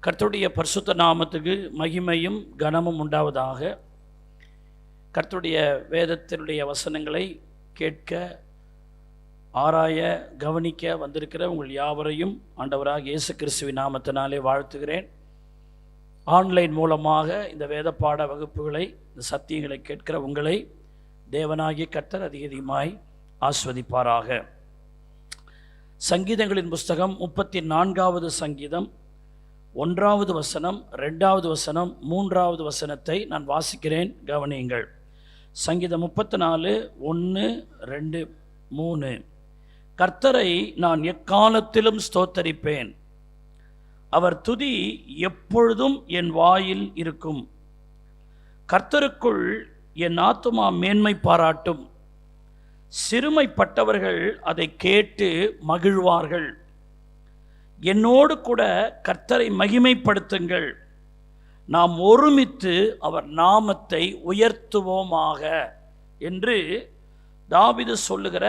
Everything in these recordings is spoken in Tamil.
கர்த்தருடைய பரிசுத்த நாமத்துக்கு மகிமையும் கனமும் உண்டாவதாக. கர்த்தருடைய வேதத்தினுடைய வசனங்களை கேட்க, ஆராய, கவனிக்க வந்திருக்கிற உங்கள் யாவரையும் ஆண்டவராக இயேசு கிறிஸ்துவின் நாமத்தினாலே வாழ்த்துகிறேன். ஆன்லைன் மூலமாக இந்த வேத பாட வகுப்புகளை, இந்த சத்தியங்களை கேட்கிற உங்களை தேவனாகிய கர்த்தர் அதிகமாய் ஆஸ்வதிப்பாராக. சங்கீதங்களின் புஸ்தகம் 34வது சங்கீதம் 1வது வசனம், 2வது வசனம், 3வது வசனத்தை நான் வாசிக்கிறேன், கவனியுங்கள். சங்கீதம் 34, 1, 2, 3. கர்த்தரை நான் எக்காலத்திலும் ஸ்தோத்தரிப்பேன், அவர் துதி எப்பொழுதும் என் வாயில் இருக்கும். கர்த்தருக்குள் என் ஆத்துமா மேன்மை பாராட்டும், சிறுமைப்பட்டவர்கள் அதை கேட்டு மகிழ்வார்கள். என்னோடு கூட கர்த்தரை மகிமைப்படுத்துங்கள், நாம் ஒருமித்து அவர் நாமத்தை உயர்த்துவோமாக என்று தாவீது சொல்லுகிற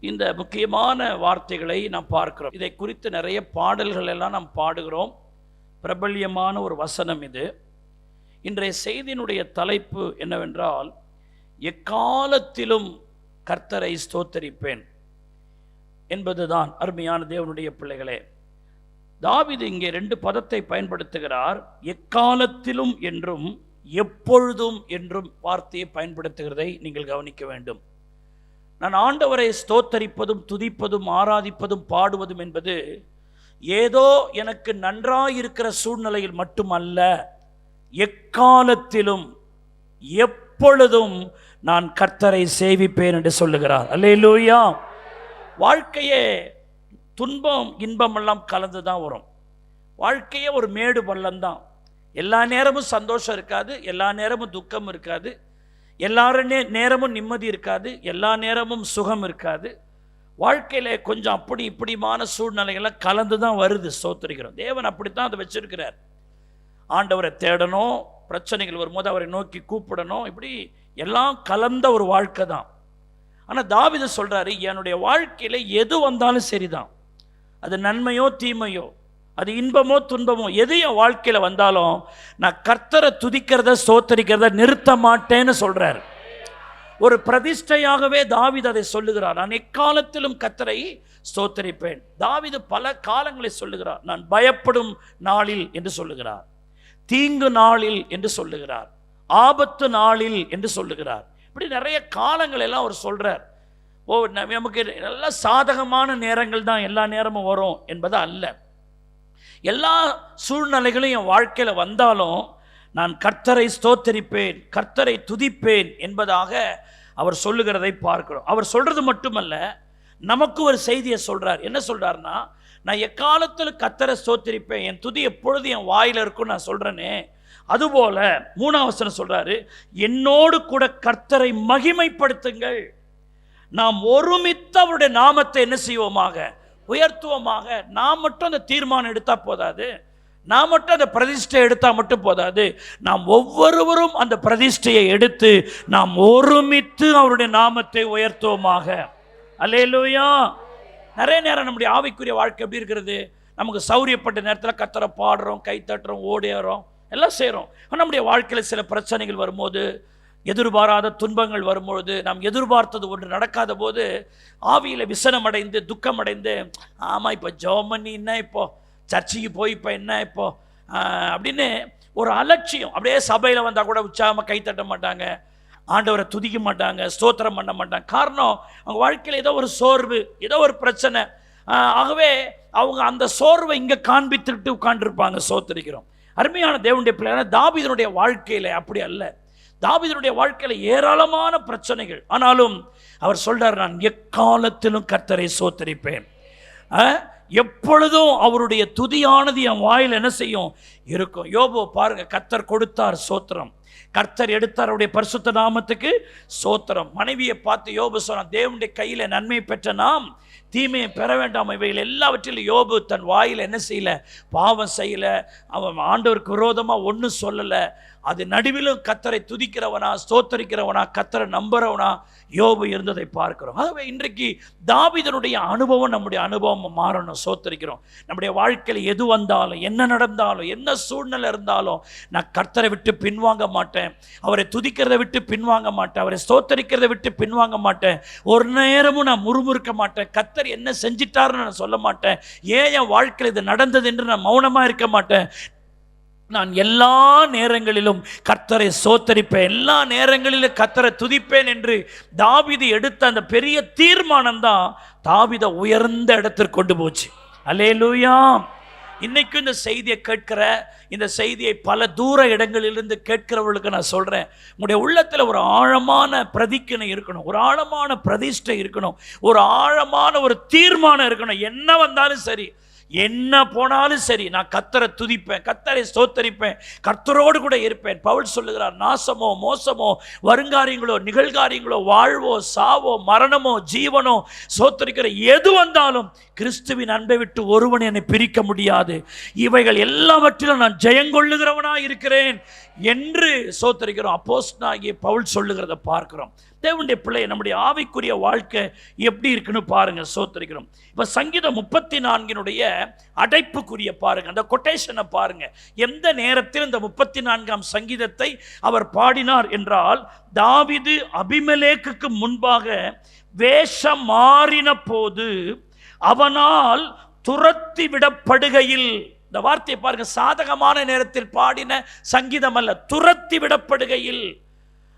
இந்த முக்கியமான வார்த்தைகளை நாம் பார்க்கிறோம். இதை குறித்து நிறைய பாடல்கள் எல்லாம் நாம் பாடுகிறோம். பிரபல்யமான ஒரு வசனம் இது. இன்றைய செய்தியினுடைய தலைப்பு என்னவென்றால், எக்காலத்திலும் கர்த்தரை ஸ்தோத்தரிப்பேன் என்பதுதான். அருமையான தேவனுடைய பிள்ளைகளே, தாவீது இங்கே 2 பதத்தை பயன்படுத்துகிறார். எக்காலத்திலும் என்றும் எப்பொழுதும் என்றும் வார்த்தையை பயன்படுத்துகிறதை நீங்கள் கவனிக்க வேண்டும். நான் ஆண்டவரை ஸ்தோத்தரிப்பதும், துதிப்பதும், ஆராதிப்பதும், பாடுவதும் என்பது ஏதோ எனக்கு நன்றாயிருக்கிற சூழ்நிலையில் மட்டுமல்ல, எக்காலத்திலும் எப்பொழுதும் நான் கர்த்தரை சேவிப்பேன் என்று சொல்லுகிறார். அல்லேலூயா. வாழ்க்கையே துன்பம் இன்பம் எல்லாம் கலந்து தான் வரும். வாழ்க்கையே ஒரு மேடு பள்ளம் தான். எல்லா நேரமும் சந்தோஷம் இருக்காது, எல்லா நேரமும் துக்கம் இருக்காது, நேரமும் நிம்மதி இருக்காது, எல்லா நேரமும் சுகம் இருக்காது. வாழ்க்கையில் கொஞ்சம் அப்படி இப்படிமான சூழ்நிலைகள்லாம் கலந்து தான் வருது. ஸ்தோத்திரிக்கிறோம். தேவன் அப்படித்தான் அதை வச்சிருக்கிறார். ஆண்டவரை தேடணும், பிரச்சனைகள் வரும்போது அவரை நோக்கி கூப்பிடணும், இப்படி எல்லாம் கலந்த ஒரு வாழ்க்கை தான். ஆனால் தாவீது சொல்கிறாரு, என்னுடைய வாழ்க்கையில் எது வந்தாலும் சரிதான், அது நன்மையோ தீமையோ, அது இன்பமோ துன்பமோ, எது என் வாழ்க்கையில் வந்தாலும் நான் கர்த்தரை துதிக்கிறத ஸ்தோத்தரிக்கிறத நிறுத்த மாட்டேன்னு சொல்கிறார். ஒரு பிரதிஷ்டையாகவே தாவீது அதை சொல்லுகிறார். நான் எக்காலத்திலும் கர்த்தரை ஸ்தோத்தரிப்பேன். தாவீது பல காலங்களை சொல்லுகிறார். நான் பயப்படும் நாளில் என்று சொல்லுகிறார், தீங்கு நாளில் என்று சொல்லுகிறார், ஆபத்து நாளில் என்று சொல்லுகிறார். இப்படி நிறைய காலங்கள் எல்லாம் அவர் சொல்றார். நமக்கு நல்ல சாதகமான நேரங்கள் தான் எல்லா நேரமும் வரும் என்பது அல்ல. எல்லா சூழ்நிலைகளும் என் வாழ்க்கையில் வந்தாலும் நான் கர்த்தரை ஸ்தோத்தரிப்பேன், கர்த்தரை துதிப்பேன் என்பதாக அவர் சொல்லுகிறதை பார்க்கிறோம். அவர் சொல்றது மட்டுமல்ல, நமக்கு ஒரு செய்தியை சொல்றார். என்ன சொல்றாருன்னா, நான் எக்காலத்தில் கர்த்தரை ஸ்தோத்தரிப்பேன், என் துதி எப்பொழுது என் வாயில் இருக்கும் நான் சொல்றேனே, அதுபோல 3வது வசனம் சொல்றாரு, என்னோடு கூட கர்த்தரை மகிமைப்படுத்துங்கள், நாம் ஒருமித்து அவருடைய நாமத்தை என்ன செய்வோமாக, உயர்த்துவோமாக. நாம் மட்டும் அந்த தீர்மானம் எடுத்தா போதாது, நாம் மட்டும் அந்த பிரதிஷ்டை எடுத்தா மட்டும் போதாது, நாம் ஒவ்வொருவரும் அந்த பிரதிஷ்டையை எடுத்து நாம் ஒருமித்து அவருடைய நாமத்தை உயர்த்துவோமாக. அல்லேலூயா. நிறைய நேரம் நம்முடைய ஆவிக்குரிய வாழ்க்கை எப்படி இருக்கிறது, நமக்கு சௌரியப்பட்ட நேரத்தில் கர்த்தரை பாடுறோம், கை தட்டுறோம், ஓடிறோம், எல்லாம் செய்கிறோம். நம்முடைய வாழ்க்கையில் சில பிரச்சனைகள் வரும்போது, எதிர்பாராத துன்பங்கள் வரும்பொழுது, நாம் எதிர்பார்த்தது ஒன்று நடக்காத போது ஆவியில் விசனம் அடைந்து துக்கம் அடைந்து, ஆமாம் இப்போ ஜெபம் பண்ணி என்ன, இப்போ சர்ச்சுக்கு போய் இப்போ என்ன இப்போ அப்படின்னு ஒரு அலட்சியம். அப்படியே சபையில் வந்தால் கூட உற்சாகமாக கை தட்ட மாட்டாங்க, ஆண்டவரை துதிக்க மாட்டாங்க, ஸ்தோத்திரம் பண்ண மாட்டாங்க. காரணம், அவங்க வாழ்க்கையில் ஏதோ ஒரு சோர்வு, ஏதோ ஒரு பிரச்சனை. ஆகவே அவங்க அந்த சோர்வை இங்கே காண்பித்துக்கிட்டு உட்கார்ந்துருப்பாங்க. ஸ்தோத்திரிக்கிறோம். அருமையான தேவனுடைய பிள்ளையான தாவீதுனுடைய வாழ்க்கையில் அப்படி அல்ல. தாவீதுனுடைய வாழ்க்கையில் ஏராளமான பிரச்சனைகள், ஆனாலும் அவர் சொல்றார், நான் எக்காலத்திலும் கர்த்தரை ஸ்தோத்தரிப்பேன், எப்பொழுதும் அவருடைய துதியானது என் வாயில் என்ன செய்யும், இருக்கும். யோபு பாருங்க, கர்த்தர் கொடுத்தார் ஸ்தோத்திரம், கர்த்தர் எடுத்தார், அவருடைய பரிசுத்த நாமத்துக்கு ஸ்தோத்திரம். மனைவியை பார்த்து யோபு சொன்னான், தேவனுடைய கையில் நன்மை பெற்ற நாம் தீமையை பெற வேண்டாம். இவைகள் எல்லாவற்றிலும் யோபு தன் வாயில் என்ன செய்யல, பாவம் செய்யல, அவன் ஆண்டவருக்கு விரோதமாக ஒன்றும் சொல்லலை. அது நடுவிலும் கர்த்தரை துதிக்கிறவனா, ஸ்தோத்தரிக்கிறவனா, கர்த்தரை நம்புறவனா யோபு இருந்ததை பார்க்கிறோம். ஆகவே இன்றைக்கு தாவீதுனுடைய அனுபவம் நம்முடைய அனுபவம் மாறணும். நான் சோத்தரிக்கிறோம். நம்முடைய வாழ்க்கையில் எது வந்தாலும், என்ன நடந்தாலும், என்ன சூழ்நிலை இருந்தாலும் நான் கர்த்தரை விட்டு பின்வாங்க மாட்டேன். அவரை துதிக்கிறதை விட்டு பின்வாங்க மாட்டேன். அவரை ஸ்தோத்தரிக்கிறதை விட்டு பின்வாங்க மாட்டேன். ஒரு நேரமும் நான் முறுமுறுக்க மாட்டேன். கர்த்தர் என்ன செஞ்சிட்டாருன்னு நான் சொல்ல மாட்டேன். ஏன் என் வாழ்க்கையில் இது நடந்தது என்று நான் மௌனமாக இருக்க மாட்டேன். நான் எல்லா நேரங்களிலும் கர்த்தரை ஸ்தோத்தரிப்பேன், எல்லா நேரங்களிலும் கர்த்தரை துதிப்பேன் என்று தாவீது எடுத்த அந்த பெரிய தீர்மானம் தான் தாவீதை உயர்ந்த இடத்திற்கு கொண்டு போச்சு. அல்லேலூயா. இன்னைக்கும் இந்த செய்தியை கேட்கிற, இந்த செய்தியை பல தூர இடங்களிலிருந்து கேட்கிறவர்களுக்கு நான் சொல்றேன், உங்களுடைய உள்ளத்தில் ஒரு ஆழமான பிரதிக்கினை இருக்கணும், ஒரு ஆழமான பிரதிஷ்டை இருக்கணும், ஒரு ஆழமான ஒரு தீர்மானம் இருக்கணும். என்ன வந்தாலும் சரி, என்ன போனாலும் சரி, நான் கர்த்தரை துதிப்பேன், கர்த்தரை ஸ்தோத்தரிப்பேன், கர்த்தரோடு கூட இருப்பேன். பவுல் சொல்லுகிறார், நாசமோ மோசமோ வருங்காரியங்களோ நிகழ்காரியங்களோ வாழ்வோ சாவோ மரணமோ ஜீவனோ ஸ்தோத்தரிக்கிற எது வந்தாலும் கிறிஸ்துவின் அன்பை விட்டு ஒருவன் என்னை பிரிக்க முடியாது. இவைகள் எல்லாவற்றிலும் நான் ஜெயங்கொள்ளுகிறவனாக இருக்கிறேன் என்று ஸ்தோத்தரிக்கிறோம். அப்போஸ்தலனாகிய பவுல் சொல்லுகிறத பார்க்கிறோம். தேவனுடைய பிள்ளை, நம்முடைய ஆவிக்குரிய வாழ்க்கை எப்படி இருக்குன்னு பாருங்க. ஸ்தோத்தரிக்கிறோம். இப்ப சங்கீதம் 34 அடைப்புக்குரிய பாருங்க, அந்த கொட்டேஷனை பாருங்க. எந்த நேரத்தில் இந்த 34ஆம் சங்கீதத்தை அவர் பாடினார் என்றால், தாவீது அபிமெலேக்குக்கு முன்பாக வேஷம் மாறின போது அவனால் துரத்தி விடப்படுகையில். இந்த வார்த்தையை பாருங்க, சாதகமான நேரத்தில் பாடின சங்கீதம் அல்ல, துரத்தி விடப்படுகையில்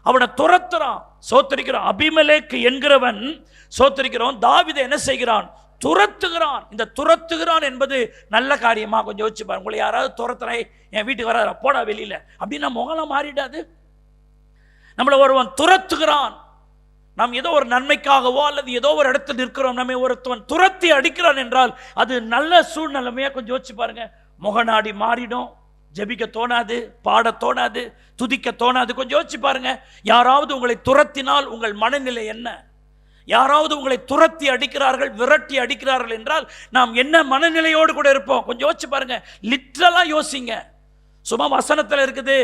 அவனை துரத்துறான். சோத்தரிக்கிறான். அபிமெலேக்கு என்கிறவன் சோத்தரிக்கிறோம் தாவீதை என்ன செய்கிறான்? துரத்துகிறான். இந்த துரத்துகிறான் என்பது நல்ல காரியமா? கொஞ்சம் யோசிச்சு பாருங்க. உங்களை யாராவது துரத்துறேன், என் வீட்டுக்கு வர போடா வெளியில அப்படின்னா முகலாம் மாறிடாது. நம்மளை ஒருவன் துரத்துகிறான், நாம் ஏதோ ஒரு நன்மைக்காகவோ அல்லது ஏதோ ஒரு இடத்தில் இருக்கிறோம், நம்மை ஒருத்தவன் துரத்தி அடிக்கிறான் என்றால் அது நல்ல சூழ்நிலைமையா? கொஞ்சம் யோசிச்சு பாருங்க. முகநாடி மாறிடும், ஜெபிக்க தோணாது, பாட தோணாது, துதிக்க தோணாது. கொஞ்சம் யோசிச்சு பாருங்க. யாராவது உங்களை துரத்தினால் உங்கள் மனநிலை என்ன? யாராவது உங்களை துரத்தி அடிக்கிறார்கள், விரட்டி அடிக்கிறார்கள் என்றால் நாம் என்ன மனநிலையோடு கூட இருப்போம்? கொஞ்சம் யோசிச்சு பாருங்க. லிட்ரலா யோசிங்க. சும்மா வசனத்தில் இருக்குது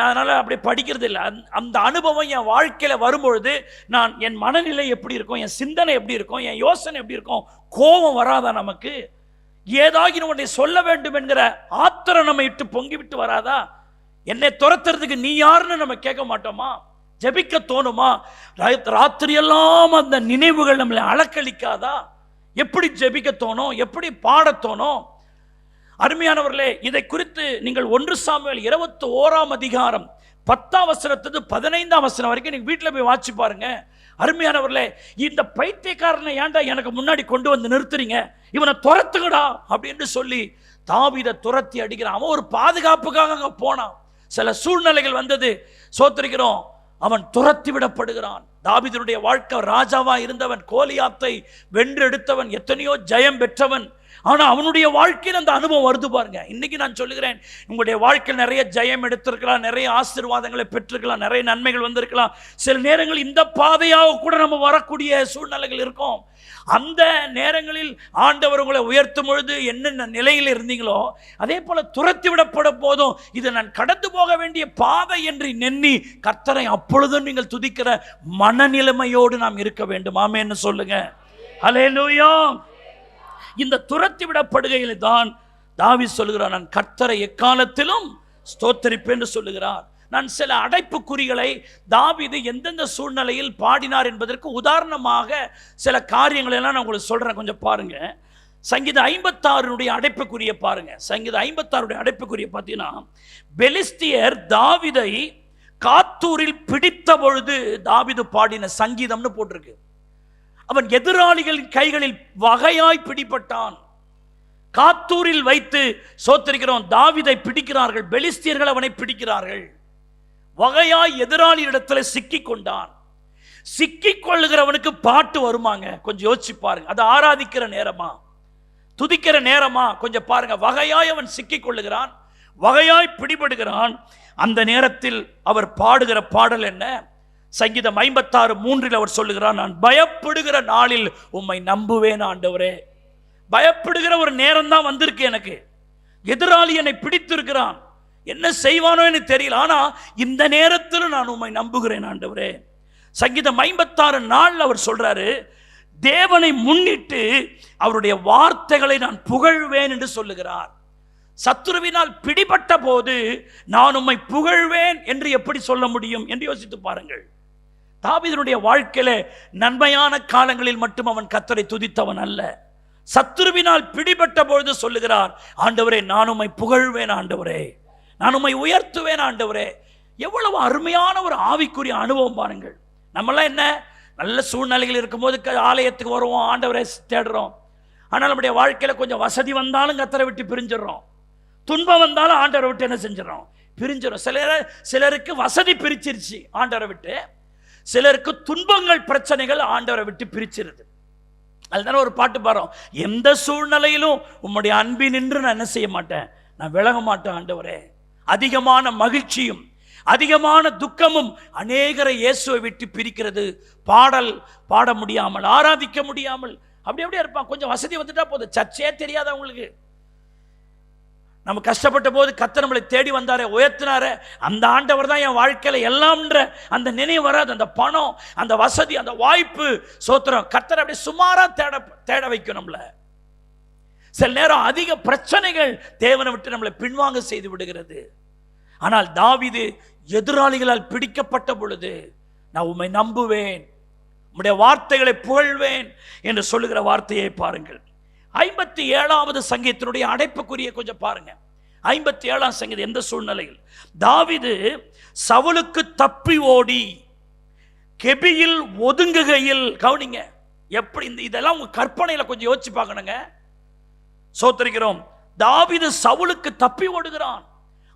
அதனால அப்படி படிக்கிறது இல்லை. அந்த அனுபவம் என் வாழ்க்கையில் வரும்பொழுது நான் என் மனநிலை எப்படி இருக்கும், என் சிந்தனை எப்படி இருக்கும், என் யோசனை எப்படி இருக்கும்? கோபம் வராதா நமக்கு? ஏதாகினும் ஒன்றை சொல்ல வேண்டும் என்கிற ஆத்திரம் நம்ம இட்டு பொங்கி விட்டு வராதா? என்னை துரத்துறதுக்கு நீ யாருன்னு நம்ம கேட்க மாட்டோமா? ஜெபிக்க தோணுமா? ராத்திரியெல்லாம் அந்த நினைவுகள் நம்மளை அலக்களிக்காதா? எப்படி ஜெபிக்க தோணும், எப்படி பாட தோணும்? அருமையானவர்களே, இதை குறித்து நீங்கள் 1 சாமுவேல் 21 10 15 வரைக்கும் நீங்க வீட்டில் போய் வாட்சி பாருங்க. அருமையானவர்களே, இந்த பைத்தியக்காரனை ஏன்டா எனக்கு முன்னாடி கொண்டு வந்து நிறுத்துறீங்க, இவனை துரத்துக்கடா அப்படின்னு சொல்லி தாவீதை துரத்தி அடிக்கிறான். அவன் ஒரு பாதுகாப்புக்காக அங்க போனான். சில சூழ்நிலைகள் வந்தது, சோத்திரிக்கிறோம், அவன் துரத்தி விடப்படுகிறான். தாவீதுடைய வாழ்க்கை, ராஜாவா இருந்தவன், கோலியாத்தை வென்றெடுத்தவன், எத்தனையோ ஜெயம் பெற்றவன். ஆனா அவனுடைய வாழ்க்கையில் அந்த அனுபவம் வருது பாருங்க. இன்னைக்கு நான் சொல்லுகிறேன், உங்களுடைய வாழ்க்கையில் நிறைய ஜெயம் எடுத்திருக்கலாம், நிறைய ஆசீர்வாதங்களை பெற்றிருக்கலாம், நிறைய நன்மைகள் வந்திருக்கலாம். சில நேரங்கள் இந்த பாதையாக கூட நம்ம வரக்கூடிய சூழ்நிலைகள் இருக்கும். அந்த நேரங்களில் ஆண்டவர் உங்களை உயர்த்தும் பொழுது என்னென்ன நிலையில் இருந்தீங்களோ அதே போல துரத்தி விடப்படும் போதும் இது நான் கடந்து போக வேண்டிய பாதை என்று எண்ணி கர்த்தரை அப்பொழுதும் நீங்கள் துதிக்கிற மனநிலைமையோடு நாம் இருக்க வேண்டும். ஆமென்னு சொல்லுங்க. ஹல்லேலூயா. இந்த துரத்தி விடப்படுகையில் தான் தாவீது சொல்லுகிறார், நான் கர்த்தரை எக்காலத்திலும் ஸ்தோத்தரிப்பேன் என்று சொல்லுகிறார். நான் சில அடைப்புக்குறிகளை தாவீது எந்தெந்த சூழ்நிலையில் பாடினார் என்பதற்கு உதாரணமாக சில காரியங்களை எல்லாம் நான் உங்களுக்கு சொல்றேன், கொஞ்சம் பாருங்க. சங்கீதம் 56 அடைப்புக்குரிய பாருங்க. சங்கீதம் 56 அடைப்புக்குரிய பார்த்தீங்கன்னா, பெலிஸ்தியர் தாவீதை காத்தூரில் பிடித்த பொழுது தாவீது பாடின சங்கீதம்னு போட்டிருக்கு. அவன் எதிராளிகளின் கைகளில் வகையாய் பிடிபட்டான். காத்தூரில் வைத்து சோத்தரிக்கிறோம் தாவீதை பிடிக்கிறார்கள், பெலிஸ்தியர்கள் அவனை பிடிக்கிறார்கள். வகையாய் எதிராளி இடத்துல சிக்கிக் கொண்டான். சிக்கிக் கொள்ளுகிறவனுக்கு பாட்டு வருமாங்க? கொஞ்சம் யோசிச்சு பாருங்க. அது ஆராதிக்கிற நேரமா, துதிக்கிற நேரமா? கொஞ்சம் பாருங்க. வகையாய் அவன் சிக்கிக் கொள்ளுகிறான், வகையாய் பிடிபடுகிறான். அந்த நேரத்தில் அவர் பாடுகிற பாடல் என்ன? சங்கீதம் 56:3 அவர் சொல்லுகிறார், நான் பயப்படுகிற நாளில் உம்மை நம்புவேன் ஆண்டவரே. பயப்படுகிற ஒரு நேரம் தான் வந்திருக்கு எனக்கு. எதிராளி என்னை பிடித்திருக்கிறான், என்ன செய்வானோ எனக்கு தெரியல, ஆனா இந்த நேரத்தில் நான் உம்மை நம்புகிறேன் ஆண்டவரே. சங்கீதம் 56:4 அவர் சொல்றாரு, தேவனை முன்னிட்டு அவருடைய வார்த்தைகளை நான் புகழ்வேன் என்று சொல்லுகிறார். சத்துருவினால் பிடிபட்ட போது நான் உம்மை புகழ்வேன் என்று எப்படி சொல்ல முடியும் என்று யோசித்து பாருங்கள். தாவீதுடைய வாழ்க்கையில நன்மையான காலங்களில் மட்டும் அவன் கர்த்தரை துதித்தவன் அல்ல. சத்துருவினால் பிடிபட்ட பொழுது சொல்லுகிறார், ஆண்டவரே நான் உம்மை புகழ்வேன், ஆண்டவரே நான் உம்மை உயர்த்துவேன், ஆண்டவரே. எவ்வளவு அருமையான ஒரு ஆவிக்குரிய அனுபவம் பாருங்கள். நம்மளாம் என்ன, நல்ல சூழ்நிலைகள் இருக்கும்போது ஆலயத்துக்கு வருவோம், ஆண்டவரை தேடுறோம். ஆனால் நம்முடைய வாழ்க்கையில கொஞ்சம் வசதி வந்தாலும் கர்த்தரை விட்டு பிரிஞ்சிடறோம். துன்பம் வந்தாலும் ஆண்டவரை விட்டு என்ன செஞ்சிடறோம், பிரிஞ்சிடறோம். சிலருக்கு வசதி பிரிச்சிருச்சு ஆண்டவரை விட்டு, சிலருக்கு துன்பங்கள் பிரச்சனைகள் ஆண்டவரை விட்டு பிரிச்சிருது. அதுதானே ஒரு பாட்டு பாடுறோம், எந்த சூழ்நிலையிலும் உம்முடைய அன்பின் நின்று நான் என்ன செய்ய மாட்டேன், நான் விலக மாட்டேன் ஆண்டவரே. அதிகமான மகிழ்ச்சியும் அதிகமான துக்கமும் அநேகரை இயேசுவை விட்டு பிரிக்கிறது. பாடல் பாட முடியாமல், ஆராதிக்க முடியாமல் அப்படியே இருப்பான். கொஞ்சம் வசதி வந்துட்டா போதும், சர்ச்சே தெரியாத அவங்களுக்கு. நம்ம கஷ்டப்பட்ட போது கர்த்தர் நம்மளை தேடி வந்தாரே, உயர்த்தினாரே, அந்த ஆண்டவர் தான் என் வாழ்க்கையில எல்லாம்ன்ற அந்த நினைவு வராது. அந்த பணம், அந்த வசதி, அந்த வாய்ப்பு, சோத்திரம், கர்த்தர் அப்படியே சுமாரா தேட வைக்கும் நம்மள. சில நேரம் அதிக பிரச்சனைகள் தேவனை விட்டு நம்மளை பின்வாங்க செய்து விடுகிறது. ஆனால் தாவீது எதிராளிகளால் பிடிக்கப்பட்ட பொழுது, நான் உம்மை நம்புவேன், உம்முடைய வார்த்தைகளை புகழ்வேன் என்று சொல்லுகிற வார்த்தையை பாருங்கள். 57வது சங்கீதத்தினுடைய அடைப்புக்குரிய கொஞ்சம் பாருங்க. 57ஆம் சங்கீதம் எந்த சூழ்நிலையில் தாவீது சவுலுக்கு தப்பி ஓடி கெபியில் ஒதுங்குகையில், கவனிங்க எப்படி இதெல்லாம் உங்க கற்பனையில கொஞ்சம் யோசிச்சு பார்க்கணுங்க. சோத்திரிக்கிறோம், தாவீது சவுலுக்கு தப்பி ஓடுகிறான்.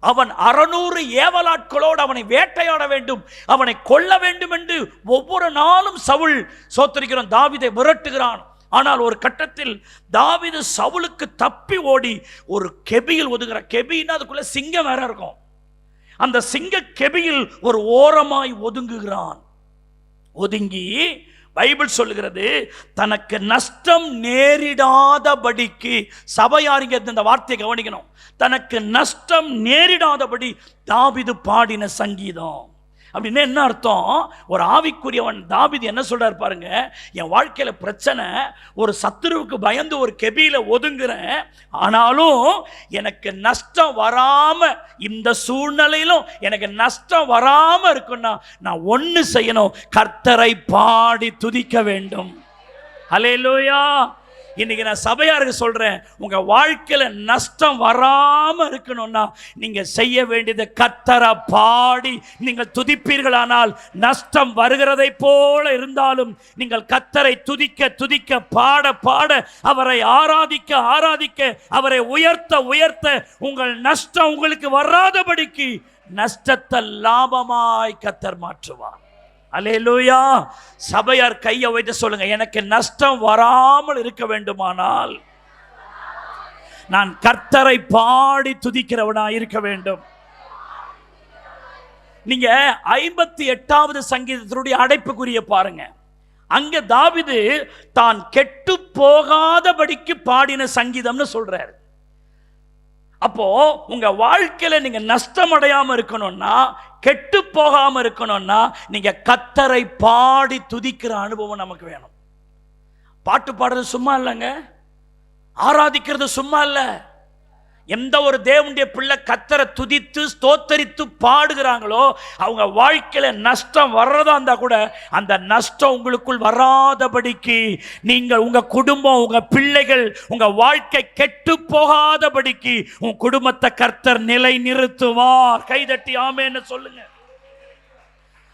அவன் 600 ஏவலாட்களோடு அவனை வேட்டையாட வேண்டும், அவனை கொல்ல வேண்டும் என்று ஒவ்வொரு நாளும் சவுல், சோத்திரிக்கிறோம், தாவீதை விரட்டுகிறான். ஆனால் ஒரு கட்டத்தில் தாவீது சவுலுக்கு தப்பி ஓடி ஒரு கெபியில் ஒதுங்குறான். கெபின்னா அதுக்குள்ள சிங்கம் வேற இருக்கும். அந்த சிங்க கெபியில் ஒரு ஓரமாய் ஒதுங்குகிறான். ஒதுங்கி பைபிள் சொல்லுகிறது, தனக்கு நஷ்டம் நேரிடாதபடிக்கு, சபையாரிங்க இந்த வார்த்தையை கவனிக்கணும், தனக்கு நஷ்டம் நேரிடாதபடி தாவீது பாடின சங்கீதம். அப்படின்னு என்ன அர்த்தம்? ஒரு ஆவிக்குரியவன் தாவீது என்ன சொல்றாரு பாருங்க, என் வாழ்க்கையில பிரச்சனை, ஒரு சத்துருவுக்கு பயந்து ஒரு கெபியில ஒதுங்குறேன், ஆனாலும் எனக்கு நஷ்டம் வராம, இந்த சூழ்நிலையிலும் எனக்கு நஷ்டம் வராம இருக்குன்னா நான் ஒண்ணு செய்யணும், கர்த்தரை பாடி துதிக்க வேண்டும். ஹல்லேலூயா. இன்னைக்கு நான் சபையாருக்கு சொல்றேன், உங்க வாழ்க்கையில நஷ்டம் வராம இருக்கணும்னா நீங்க செய்ய வேண்டியது கர்த்தரை பாடி நீங்கள் துதிப்பீர்களானால், நஷ்டம் வருகிறதை போல இருந்தாலும் நீங்கள் கர்த்தரை துதிக்க துதிக்க, பாட பாட, அவரை ஆராதிக்க ஆராதிக்க, அவரை உயர்த்த உயர்த்த, உங்கள் நஷ்டம் உங்களுக்கு வராதபடிக்கு நஷ்டத்தை லாபமாய் கர்த்தர் மாற்றுவார். அல்லேலூயா. சபையார் கையை வைத்து சொல்லுங்க, எனக்கு நஷ்டம் வராமல் இருக்க வேண்டுமானால் நான் கர்த்தரை பாடி துதிக்கிறவனா இருக்க வேண்டும். நீங்க 58வது சங்கீதத்தினுடைய அடைப்புக்குரிய பாருங்க. அங்க தாவீது தான் கெட்டு போகாதபடிக்கு பாடின சங்கீதம்னு சொல்றாரு. அப்போ உங்க வாழ்க்கையில நீங்க நஷ்டம் அடையாம இருக்கணும்னா, கெட்டு போகாம இருக்கணும்னா, நீங்க கர்த்தரை பாடி துதிக்கிற அனுபவம் நமக்கு வேணும். பாட்டு பாடுறது சும்மா இல்லைங்க, ஆராதிக்கிறது சும்மா இல்ல. எந்த ஒரு தேவனுடைய பிள்ளை கர்த்தரை துதித்து ஸ்தோத்தரித்து பாடுகிறாங்களோ, அவங்க வாழ்க்கையில நஷ்டம் வர்றதா இருந்தா கூட அந்த நஷ்டம் உங்களுக்குள் வராதபடிக்கு, நீங்கள், உங்க குடும்பம், உங்க பிள்ளைகள், உங்க வாழ்க்கை கெட்டு போகாதபடிக்கு உங்க குடும்பத்தை கர்த்தர் நிலை நிறுத்துவார். கைதட்டி ஆமென்னு சொல்லுங்க.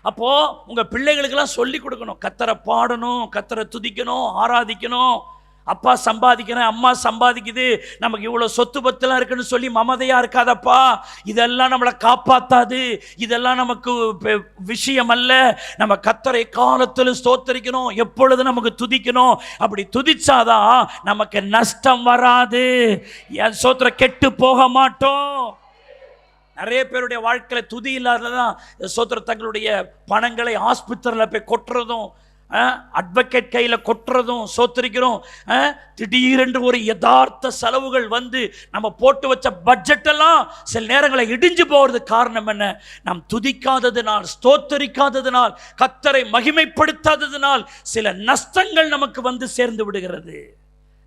அப்போ உங்க பிள்ளைகளுக்கெல்லாம் சொல்லி கொடுக்கணும், கர்த்தரை பாடணும், கர்த்தரை துதிக்கணும், ஆராதிக்கணும். அப்பா சம்பாதிக்கிறேன், அம்மா சம்பாதிக்குது, நமக்கு இவ்வளோ சொத்து பத்துலாம் இருக்குன்னு சொல்லி மமதையா இருக்காதப்பா, இதெல்லாம் நம்மளை காப்பாத்தாது, இதெல்லாம் நமக்கு விஷயம் அல்ல. நம்ம கர்த்தரை காலத்தில் ஸ்தோத்தரிக்கணும், எப்பொழுது நமக்கு துதிக்கணும். அப்படி துதிச்சாதான் நமக்கு நஷ்டம் வராது, என் சோத்திர கெட்டு போக மாட்டோம். நிறைய பேருடைய வாழ்க்கையில துதி இல்லாததான் சோத்திர தங்களுடைய பணங்களை ஆஸ்பத்திரியில் போய் கொட்டுறதும், அட்வொகேட் கையில் கொட்டுறதும் சோத்திரிக்கிறோம். திடீரென்று ஒரு யதார்த்த செலவுகள் வந்து நம்ம போட்டு வச்ச பட்ஜெட் எல்லாம் சில நேரங்களை இடிஞ்சு போகிறது. காரணம் என்ன? நாம் துதிக்காததினால், ஸ்தோத்தரிக்காததினால், கர்த்தரை மகிமைப்படுத்தாததினால் சில நஷ்டங்கள் நமக்கு வந்து சேர்ந்து விடுகிறது.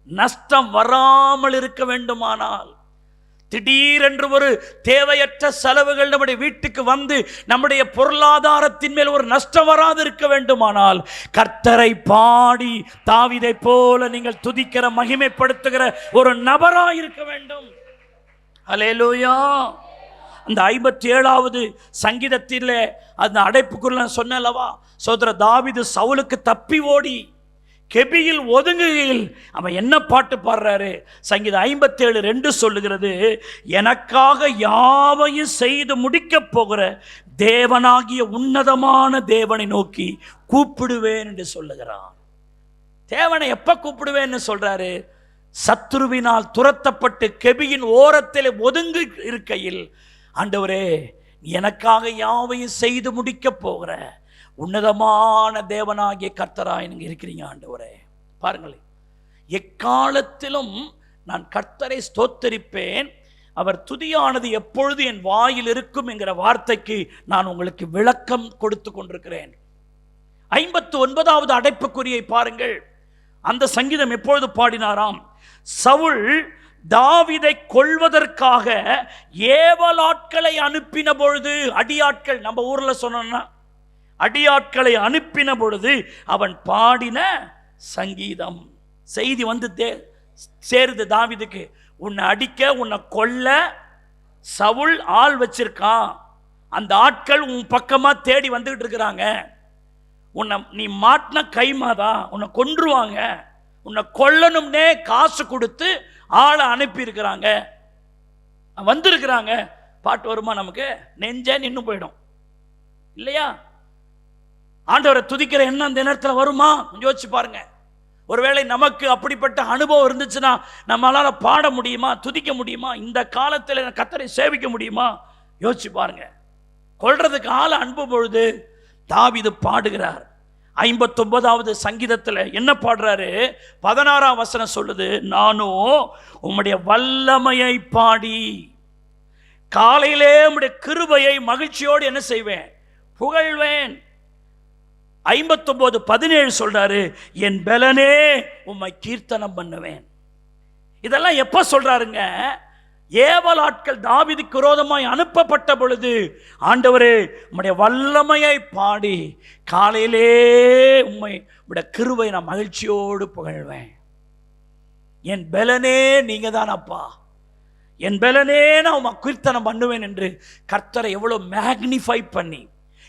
நஷ்டம் வராமல் இருக்க வேண்டுமானால், திடீரென்று ஒரு தேவையற்ற செலவுகள் நம்முடைய வீட்டுக்கு வந்து நம்முடைய பொருளாதாரத்தின் மேல் ஒரு நஷ்டம் வராது இருக்க வேண்டுமானால், கர்த்தரை பாடி தாவீதை போல நீங்கள் துதிக்கிற, மகிமைப்படுத்துகிற ஒரு நபராய் இருக்க வேண்டும். அல்லேலூயா. அந்த 57வது சங்கீதத்தில் அந்த அடைப்புக்குள்ள சொன்னல்லவா, சோதர தாவீது சவுலுக்கு தப்பி ஓடி கெபியில் ஒதுங்குகையில் அவன் என்ன பாட்டு பாடுறாரு? சங்கீதம் 57:2 சொல்லுகிறது, எனக்காக யாவையும் செய்து முடிக்க போகிற தேவனாகிய உன்னதமான தேவனை நோக்கி கூப்பிடுவேன் என்று சொல்லுகிறான். தேவனை எப்ப கூப்பிடுவேன்னு சொல்றாரு? சத்துருவினால் துரத்தப்பட்டு கெபியின் ஓரத்தில் ஒதுங்கி இருக்கையில், ஆண்டவரே எனக்காக யாவையும் செய்து முடிக்க போகிற உன்னதமான தேவனாகிய கர்த்தராய் நீங்க இருக்கிறீங்க ஆண்டவரே. பாருங்களேன், எக்காலத்திலும் நான் கர்த்தரை ஸ்தோத்தரிப்பேன், அவர் துதியானது எப்பொழுது என் வாயில் இருக்கும் என்கிற வார்த்தைக்கு நான் உங்களுக்கு விளக்கம் கொடுத்து கொண்டிருக்கிறேன். 59வது அடைப்புக்குறியை பாருங்கள். அந்த சங்கீதம் எப்பொழுது பாடினாராம்? சவுல் தாவீதை கொல்வதற்காக ஏவலாட்களை அனுப்பின பொழுது, அடியாட்கள் நம்ம ஊர்ல சொன்னோம்னா அடியாட்களை அனுப்பின பொழுது அவன் பாடின சங்கீதம். செய்தி வந்து சேருது தாவீதுக்கு, உன்னை அடிக்க, உன்னை கொல்ல சவுல் ஆள் வச்சிருக்கான், அந்த ஆட்கள் உன் பக்கமா தேடி வந்துகிட்டு இருக்கிறாங்க, உன்னை நீ மாட்டின கைமாதான், உன்னை கொன்றுவாங்க, உன்னை கொல்லணும்னே காசு கொடுத்து ஆளை அனுப்பி இருக்கிறாங்க, வந்திருக்கிறாங்க. பாட்டு வருமா? நமக்கு நெஞ்சே நின்று போயிடும் இல்லையா? ஆண்டவரை துதிக்கிற எண்ணம் அந்த நேரத்தில் வருமா? யோசிச்சு பாருங்க. ஒருவேளை நமக்கு அப்படிப்பட்ட அனுபவம் இருந்துச்சுன்னா நம்மளால பாட முடியுமா? துதிக்க முடியுமா? இந்த காலத்தில் கர்த்தரை சேவிக்க முடியுமா? யோசிச்சு பாருங்க. கொல்றதுக்கு ஆளை அனுப்பும் பொழுது தாவீது பாடுகிறார். 59வது சங்கீதத்தில் என்ன பாடுறாரு? 16ஆம் வசனம் சொல்லுது, நானும் உம்முடைய வல்லமையை பாடி காலையிலே உம்முடைய கிருபையை மகிழ்ச்சியோடு என்ன செய்வேன்? புகழ்வேன். 59:17 சொல்றாரு, என் பலனே உம்மை கீர்த்தனம் பண்ணுவேன். இதெல்லாம் எப்ப சொல்றாருங்க? ஏவலாட்கள் தாவீதுக்கு விரோதமாய் அனுப்பப்பட்ட பொழுது, ஆண்டவரே உம்முடைய வல்லமையை பாடி காலையிலே உம்முடைய கிருபை நான் மகிழ்ச்சியோடு புகழ்வேன். என் பலனே நீங்க தான் அப்பா, என் பலனே நான் உம்மை கீர்த்தனம் பண்ணுவேன் என்று கர்த்தரை எவ்வளவு மேக்னிஃபை பண்ணி,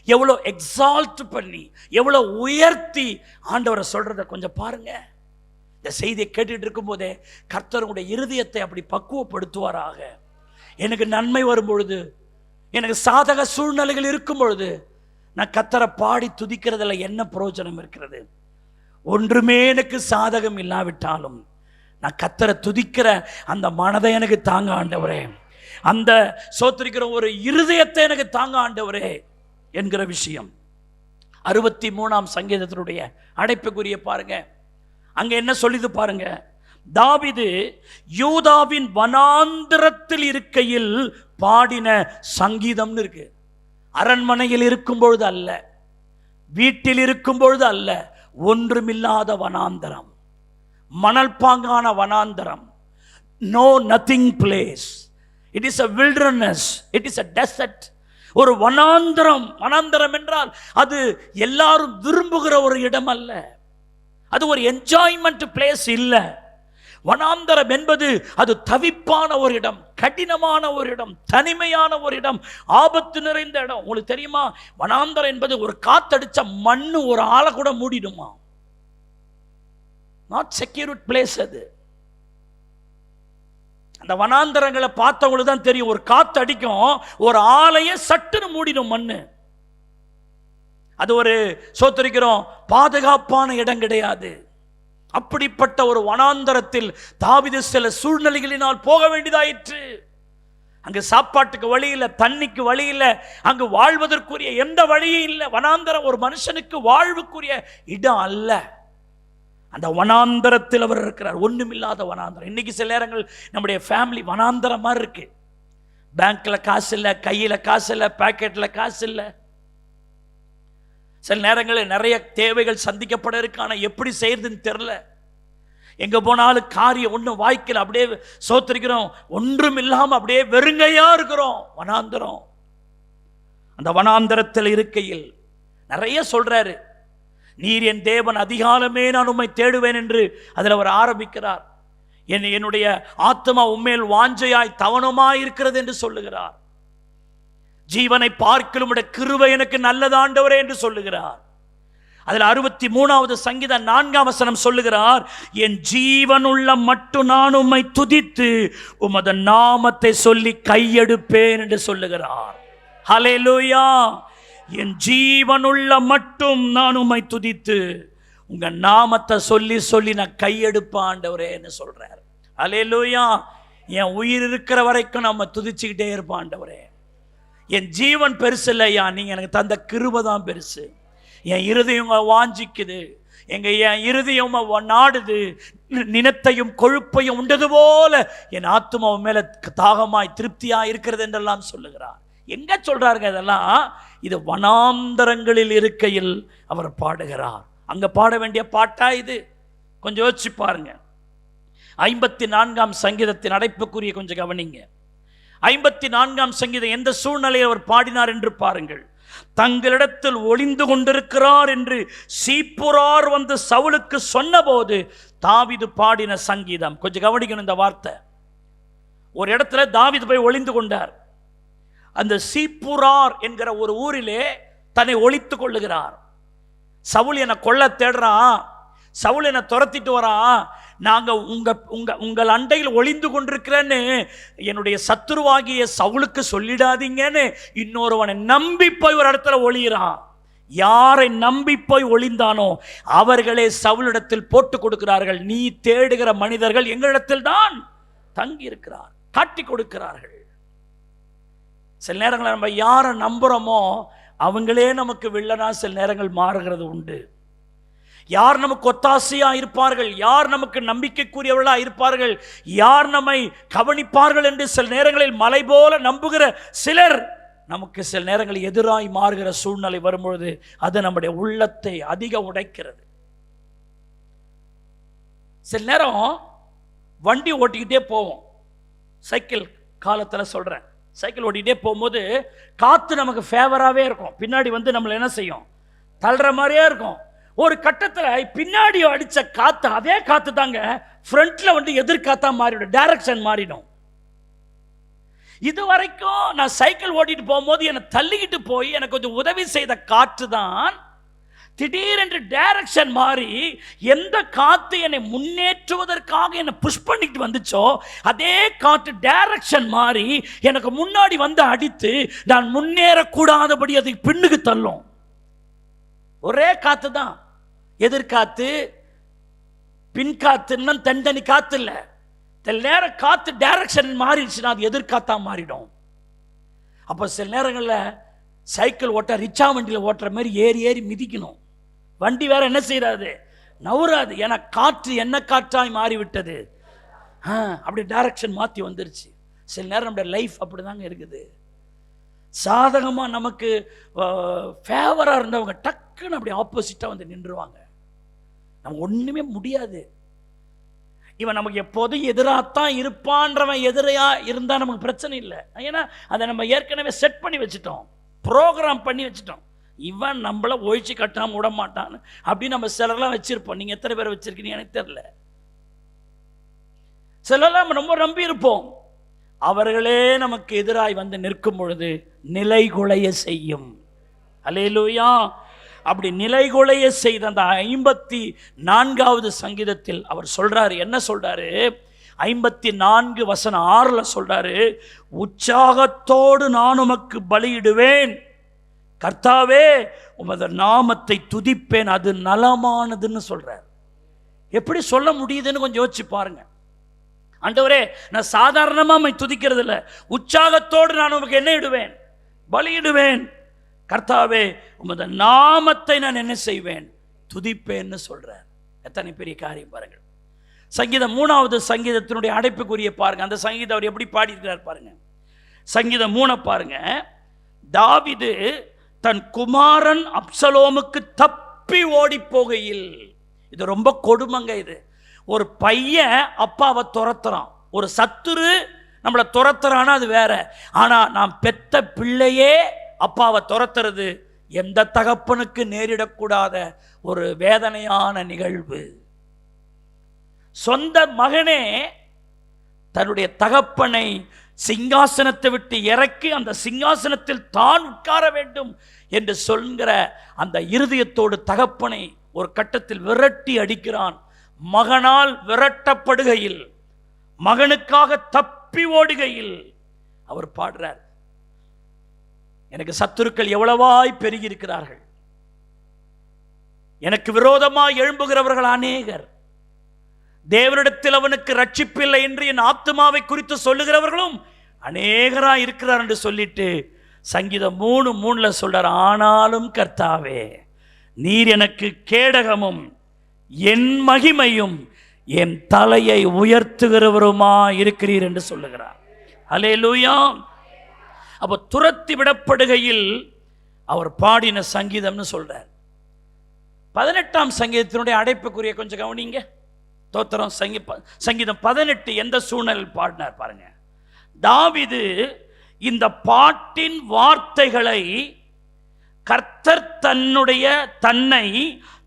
எவ்வளோ எக்ஸால்ட் பண்ணி, எவ்வளோ உயர்த்தி ஆண்டவரை சொல்றத கொஞ்சம் பாருங்க. இந்த செய்தியை கேட்டுட்டு இருக்கும் போதே கர்த்தருடைய இருதயத்தை அப்படி பக்குவப்படுத்துவாராக. எனக்கு நன்மை வரும் பொழுது, எனக்கு சாதக சூழ்நிலைகள் இருக்கும் பொழுது நான் கர்த்தரை பாடி துதிக்கிறதுல என்ன பிரயோஜனம் இருக்கிறது? ஒன்றுமே எனக்கு சாதகம் இல்லாவிட்டாலும் நான் கர்த்தரை துதிக்கிற அந்த மனதை எனக்கு தாங்க ஆண்டவரே, அந்த சோத்திரிக்கிற ஒரு இருதயத்தை எனக்கு தாங்க ஆண்டவரே என்கிற விஷயம். 63ஆம் சங்கீதத்தினுடைய அடைப்புக்குரிய பாருங்க. அங்க என்ன சொல்லிது பாருங்க. தாவீது யூதாவின் வனாந்திரத்தில் இருக்கையில் பாடின சங்கீதம்னு இருக்கு. அரண்மனையில் இருக்கும் பொழுது அல்ல, வீட்டில் இருக்கும் பொழுது அல்ல, ஒன்றுமில்லாத வனாந்தரம், மணல் பாங்கான வனாந்தரம், no nothing place. It is a wilderness, it is a desert. ஒரு வனாந்தரம். வனாந்தரம் என்றால் அது எல்லாரும் விரும்புகிற ஒரு இடம் அல்ல, அது ஒரு என்ஜாய்மெண்ட் பிளேஸ் இல்ல. வனாந்தரம் என்பது அது தவிப்பான ஒரு இடம், கடினமான ஒரு இடம், தனிமையான ஒரு இடம், ஆபத்து நிறைந்த இடம். உங்களுக்கு தெரியுமா? வனாந்தரம் என்பது ஒரு காத்தடிச்ச மண்ணு ஒரு ஆளை கூட மூடிடுமா. நாட் செக்யூர்ட் பிளேஸ் அது. அந்த வனாந்தரங்களை பார்த்தவங்களுக்கு தான் தெரியும், ஒரு காத்து அடிக்கும், ஒரு ஆலையை சட்டுன்னு மூடிடும் மண்ணு. அது ஒரு சோத்தரிக்கிறோம் பாதுகாப்பான இடம் கிடையாது. அப்படிப்பட்ட ஒரு வனாந்தரத்தில் தாவீது சில சூழ்நிலைகளினால் போக வேண்டியதாயிற்று. அங்கு சாப்பாட்டுக்கு வழி இல்லை, தண்ணிக்கு வழி இல்லை, அங்கு வாழ்வதற்குரிய எந்த வழியும் இல்லை. வனாந்தரம் ஒரு மனுஷனுக்கு வாழ்வுக்குரிய இடம் அல்ல. அந்த வனாந்தரத்தில் அவர் இருக்கிறார், ஒண்ணுமில்லாத வனாந்தரம். இன்னைக்கு சில நேரங்கள் நம்முடைய ஃபேமிலி வனாந்தரம் மாதிரி இருக்கு. பேங்க்ல காசு இல்லை, கையில காசு இல்லை, பாக்கெட்ல காசு இல்லை. சில நேரங்களில் நிறைய தேவைகள் சந்திக்கப்பட இருக்கு, ஆனா எப்படி செய்யறதுன்னு தெரியல. எங்க போனாலும் காரியம் ஒன்றும் வாய்க்கல, அப்படியே சோத்திருக்கிறோம், ஒன்றும் இல்லாம அப்படியே வெறுங்கையா இருக்கிறோம். வனாந்தரம். அந்த வனாந்தரத்தில் இருக்கையில் நிறைய சொல்றாரு. நீர் என் தேவன், அதிகாலமே நான் உம்மை தேடுவேன் என்று அதில் அவர் ஆரம்பிக்கிறார். என்னுடைய ஆத்மா உம்மேல் வாஞ்சையாய் தவனமாய் இருக்கிறது என்று சொல்லுகிறார். ஜீவனை பார்க்கலும் கிருபை எனக்கு நல்லதாண்டவரே என்று சொல்லுகிறார். அதில் 63வது சங்கீதம் 4ஆம் வசனம் சொல்லுகிறார், என் ஜீவனுள்ள மட்டும் நான் உம்மை துதித்து உமது நாமத்தை சொல்லி கையெடுப்பேன் என்று சொல்லுகிறார். ஹல்லேலூயா. என் ஜீவனுள்ள மட்டும் நான் உம்மை துதித்து உங்க நாமத்தை சொல்லி சொல்லி நான் கையெடுப்பாண்டவரேன்னு சொல்றார். ஹல்லேலூயா. என் உயிர் இருக்கிற வரைக்கும் நம்ம துதிச்சுக்கிட்டே இருப்பாண்டவரே. என் ஜீவன் பெருசு இல்லையா, நீங்க எனக்கு தந்த கிருபை தான் பெருசு. என் இருதயம் வாஞ்சிக்குது, என் இருதயம் நாடுது, நினத்தையும் கொழுப்பையும் உண்டது போல என் ஆத்துமா மேல தாகமாய் திருப்தியா இருக்கிறது என்றெல்லாம் சொல்லுகிறார். எங்க சொல்றாருங்க இதெல்லாம்? இது வனாந்தரங்களில் இருக்கையில் அவர் பாடுகிறார். அங்க பாட வேண்டிய பாட்டா இது? கொஞ்சம் யோசிச்சு பாருங்க. 54ஆம் சங்கீதத்தின் அடைப்புக்குரிய கொஞ்சம் கவனிங்க. 54ஆம் சங்கீதம் எந்த சூழ்நிலையில் அவர் பாடினார் என்று பாருங்கள். தங்களிடத்தில் ஒளிந்து கொண்டிருக்கிறார் என்று சீப்புரார் வந்து சவுலுக்கு சொன்னபோது தாவீது பாடின சங்கீதம். கொஞ்சம் கவனிக்கணும் இந்த வார்த்தை. ஒரு இடத்துல தாவீது போய் ஒளிந்து கொண்டார். அந்த சீப்புரார் என்கிற ஒரு ஊரிலே தன்னை ஒளித்துக் கொள்ளுகிறார். சவுல் என்னை கொல்ல தேடுறான், சவுல் என்னை துரத்திட்டு வரான், நாங்க உங்கள் அண்டையில் ஒளிந்து கொண்டிருக்கிறேன்னு என்னுடைய சத்துருவாகிய சவுலுக்கு சொல்லிடாதீங்கன்னு இன்னொருவனை நம்பி போய் ஒரு இடத்துல ஒளிகிறான். யாரை நம்பி போய் ஒளிந்தானோ அவர்களே சவுலிடத்தில் போட்டு கொடுக்கிறார்கள். நீ தேடுகிற மனிதர்கள் எங்களிடத்தில் தான் தங்கி இருக்கிறார், காட்டி கொடுக்கிறார்கள். சில நேரங்களில் நம்ம யாரை நம்புறோமோ அவங்களே நமக்கு வில்லனா சில நேரங்கள் மாறுகிறது உண்டு. யார் நமக்கு ஒத்தாசையா இருப்பார்கள், யார் நமக்கு நம்பிக்கைக்குரியவர்களா இருப்பார்கள், யார் நம்மை கவனிப்பார்கள் என்று சில நேரங்களில் மலை போல நம்புகிற சிலர் நமக்கு சில நேரங்களில் எதிராய் மாறுகிற சூழ்நிலை வரும்பொழுது அது நம்முடைய உள்ளத்தை அதிக உடைக்கிறது. சில நேரம் வண்டி ஓட்டிக்கிட்டே போவோம், சைக்கிள் காலத்தில் சொல்றேன், சைக்கிள் ஓட்டிகிட்டே போகும்போது காற்று நமக்கு ஃபேவராகவே இருக்கும். பின்னாடி வந்து நம்மளை என்ன செய்யும், தள்ளுற மாதிரியே இருக்கும். ஒரு கட்டத்தில் பின்னாடி அடித்த காற்று அதே காற்று தாங்க ஃப்ரண்ட்ல வந்து எதிர்காத்தா மாறிடும், டைரக்ஷன் மாறிடும். இது வரைக்கும் நான் சைக்கிள் ஓட்டிட்டு போகும்போது என்னை தள்ளிக்கிட்டு போய் எனக்கு கொஞ்சம் உதவி செய்த காற்று தான் திடீரென்று டைரக்ஷன் மாறி எந்த காற்று என்னை முன்னேற்றுவதற்காக என்னை புஷ் பண்ணிட்டு வந்துச்சோ அதே காற்று டைரக்ஷன் மாறி எனக்கு முன்னாடி வந்து அடித்து நான் முன்னேறக்கூடாதபடி அதை பின்னுக்கு தள்ளும். ஒரே காற்று தான், எதிர்காத்து பின்காத்துன்னு தனித்தனி காற்று இல்லை. சில நேரம் காற்று டைரக்ஷன் மாறிடுச்சுன்னா அது எதிர்காத்தா மாறிடும். அப்போ சில நேரங்களில் சைக்கிள் ஓட்ட ரிச்சா வண்டியில் ஓட்டுற மாதிரி ஏறி ஏறி மிதிக்கணும். வண்டி வேற என்ன செய்யறாது, நவுறாது. ஏன்னா காற்று என்ன காற்றாய் மாறிவிட்டது, அப்படி டைரக்ஷன் மாற்றி வந்துருச்சு. சில நேரம் நம்முடைய லைஃப் அப்படிதாங்க இருக்குது. சாதகமாக நமக்கு ஃபேவராக இருந்தவங்க டக்குன்னு அப்படி ஆப்போசிட்டாக வந்து நின்றுவாங்க. நம்ம ஒன்றுமே முடியாது. இவன் நமக்கு எப்போதும் எதிராகத்தான் இருப்பான்றவன் எதிரையா இருந்தால் நமக்கு பிரச்சனை இல்லை. ஏன்னா அதை நம்ம ஏற்கனவே செட் பண்ணி வச்சுட்டோம், ப்ரோக்ராம் பண்ணி வச்சுட்டோம். இவன் நம்மளை ஒழிச்சு கட்டாமல் விட மாட்டான்னு அப்படின்னு நம்ம சிலர்லாம் வச்சிருப்போம். நீங்கள் எத்தனை பேர் வச்சிருக்கீங்க எனக்கு தெரியல. சிலர்லாம் நம்ம ரொம்ப நம்பி இருப்போம். அவர்களே நமக்கு எதிராய் வந்து நிற்கும் பொழுது நிலைகுலைய செய்யும். அல்லேலூயா. அப்படி நிலைகுலைய செய்த அந்த 54வது சங்கீதத்தில் அவர் சொல்றாரு, என்ன சொல்றாரு, 54 வசனம் 6 சொல்றாரு, உற்சாகத்தோடு நான் உமக்கு பலியிடுவேன், கர்த்தாவே உமது நாமத்தை துதிப்பேன், அது நலமானதுன்னு சொல்றார். எப்படி சொல்ல முடியுதுன்னு கொஞ்சம் யோசிச்சு பாருங்க. ஆண்டவரே, நான் சாதாரணமாக துதிக்கிறது இல்லை, உற்சாகத்தோடு நான் உமக்கு என்ன இடுவேன்? பலியிடுவேன். கர்த்தாவே, உமது நாமத்தை நான் என்ன செய்வேன்? துதிப்பேன்னு சொல்றார். எத்தனை பெரிய காரியம் பாருங்கள். சங்கீதம் 3வது சங்கீதத்தினுடைய அடைப்புக்குரிய பாருங்க. அந்த சங்கீதம் அவர் எப்படி பாடியிருக்கிறார் பாருங்க. சங்கீதம் 3 பாருங்க. தாவீது தன் குமாரன் அப்சலோமுக்கு தப்பி ஓடி போகையில், இது ரொம்ப கொடுமைங்க. இது ஒரு பையன் அப்பாவை துரத்துறான், ஒரு சத்துரு நம்மளை துரத்துறான்னா அது வேற. ஆனா நாம் பெத்த பிள்ளையே அப்பாவை துரத்துறது எந்த தகப்பனுக்கு நேரிடக்கூடாத ஒரு வேதனையான நிகழ்வு. சொந்த மகனே தன்னுடைய தகப்பனை சிங்காசனத்தை விட்டு இறக்கி அந்த சிங்காசனத்தில் தான் உட்கார வேண்டும் என்று சொல்கிற அந்த இருதயத்தோடு தகப்பனை ஒரு கட்டத்தில் விரட்டி அடிக்கிறான். மகனால் விரட்டப்படுகையில், மகனுக்காக தப்பி ஓடுகையில் அவர் பாடுறார், எனக்கு சத்துருக்கள் எவ்வளவாய் பெருகி இருக்கிறார்கள், எனக்கு விரோதமாய் எழும்புகிறவர்கள் அநேகர், தேவனிடத்தில் அவனுக்கு ரட்சிப்பில்லை என்று என் ஆத்துமாவை குறித்து சொல்லுகிறவர்களும் அநேகராய் இருக்கிறார் என்று சொல்லிட்டு சங்கீதம் 3:3 சொல்றார், ஆனாலும் கர்த்தாவே, நீர் எனக்கு கேடகமும் என் மகிமையும் என் தலையை உயர்த்துகிறவருமா இருக்கிறீர் என்று சொல்லுகிறார். அல்லேலூயா. அப்போ துரத்தி விடப்படுகையில் அவர் பாடின சங்கீதம்னு சொல்றார். 18ஆம் சங்கீதத்தினுடைய அடைப்புக்குரிய கொஞ்சம் கவனிங்க. தோத்திரம் சங்கீதம் 18 எந்த சூழ்நிலையில் பாடினார் பாருங்க. தாவீது இந்த பாட்டின் வார்த்தைகளை கர்த்தர்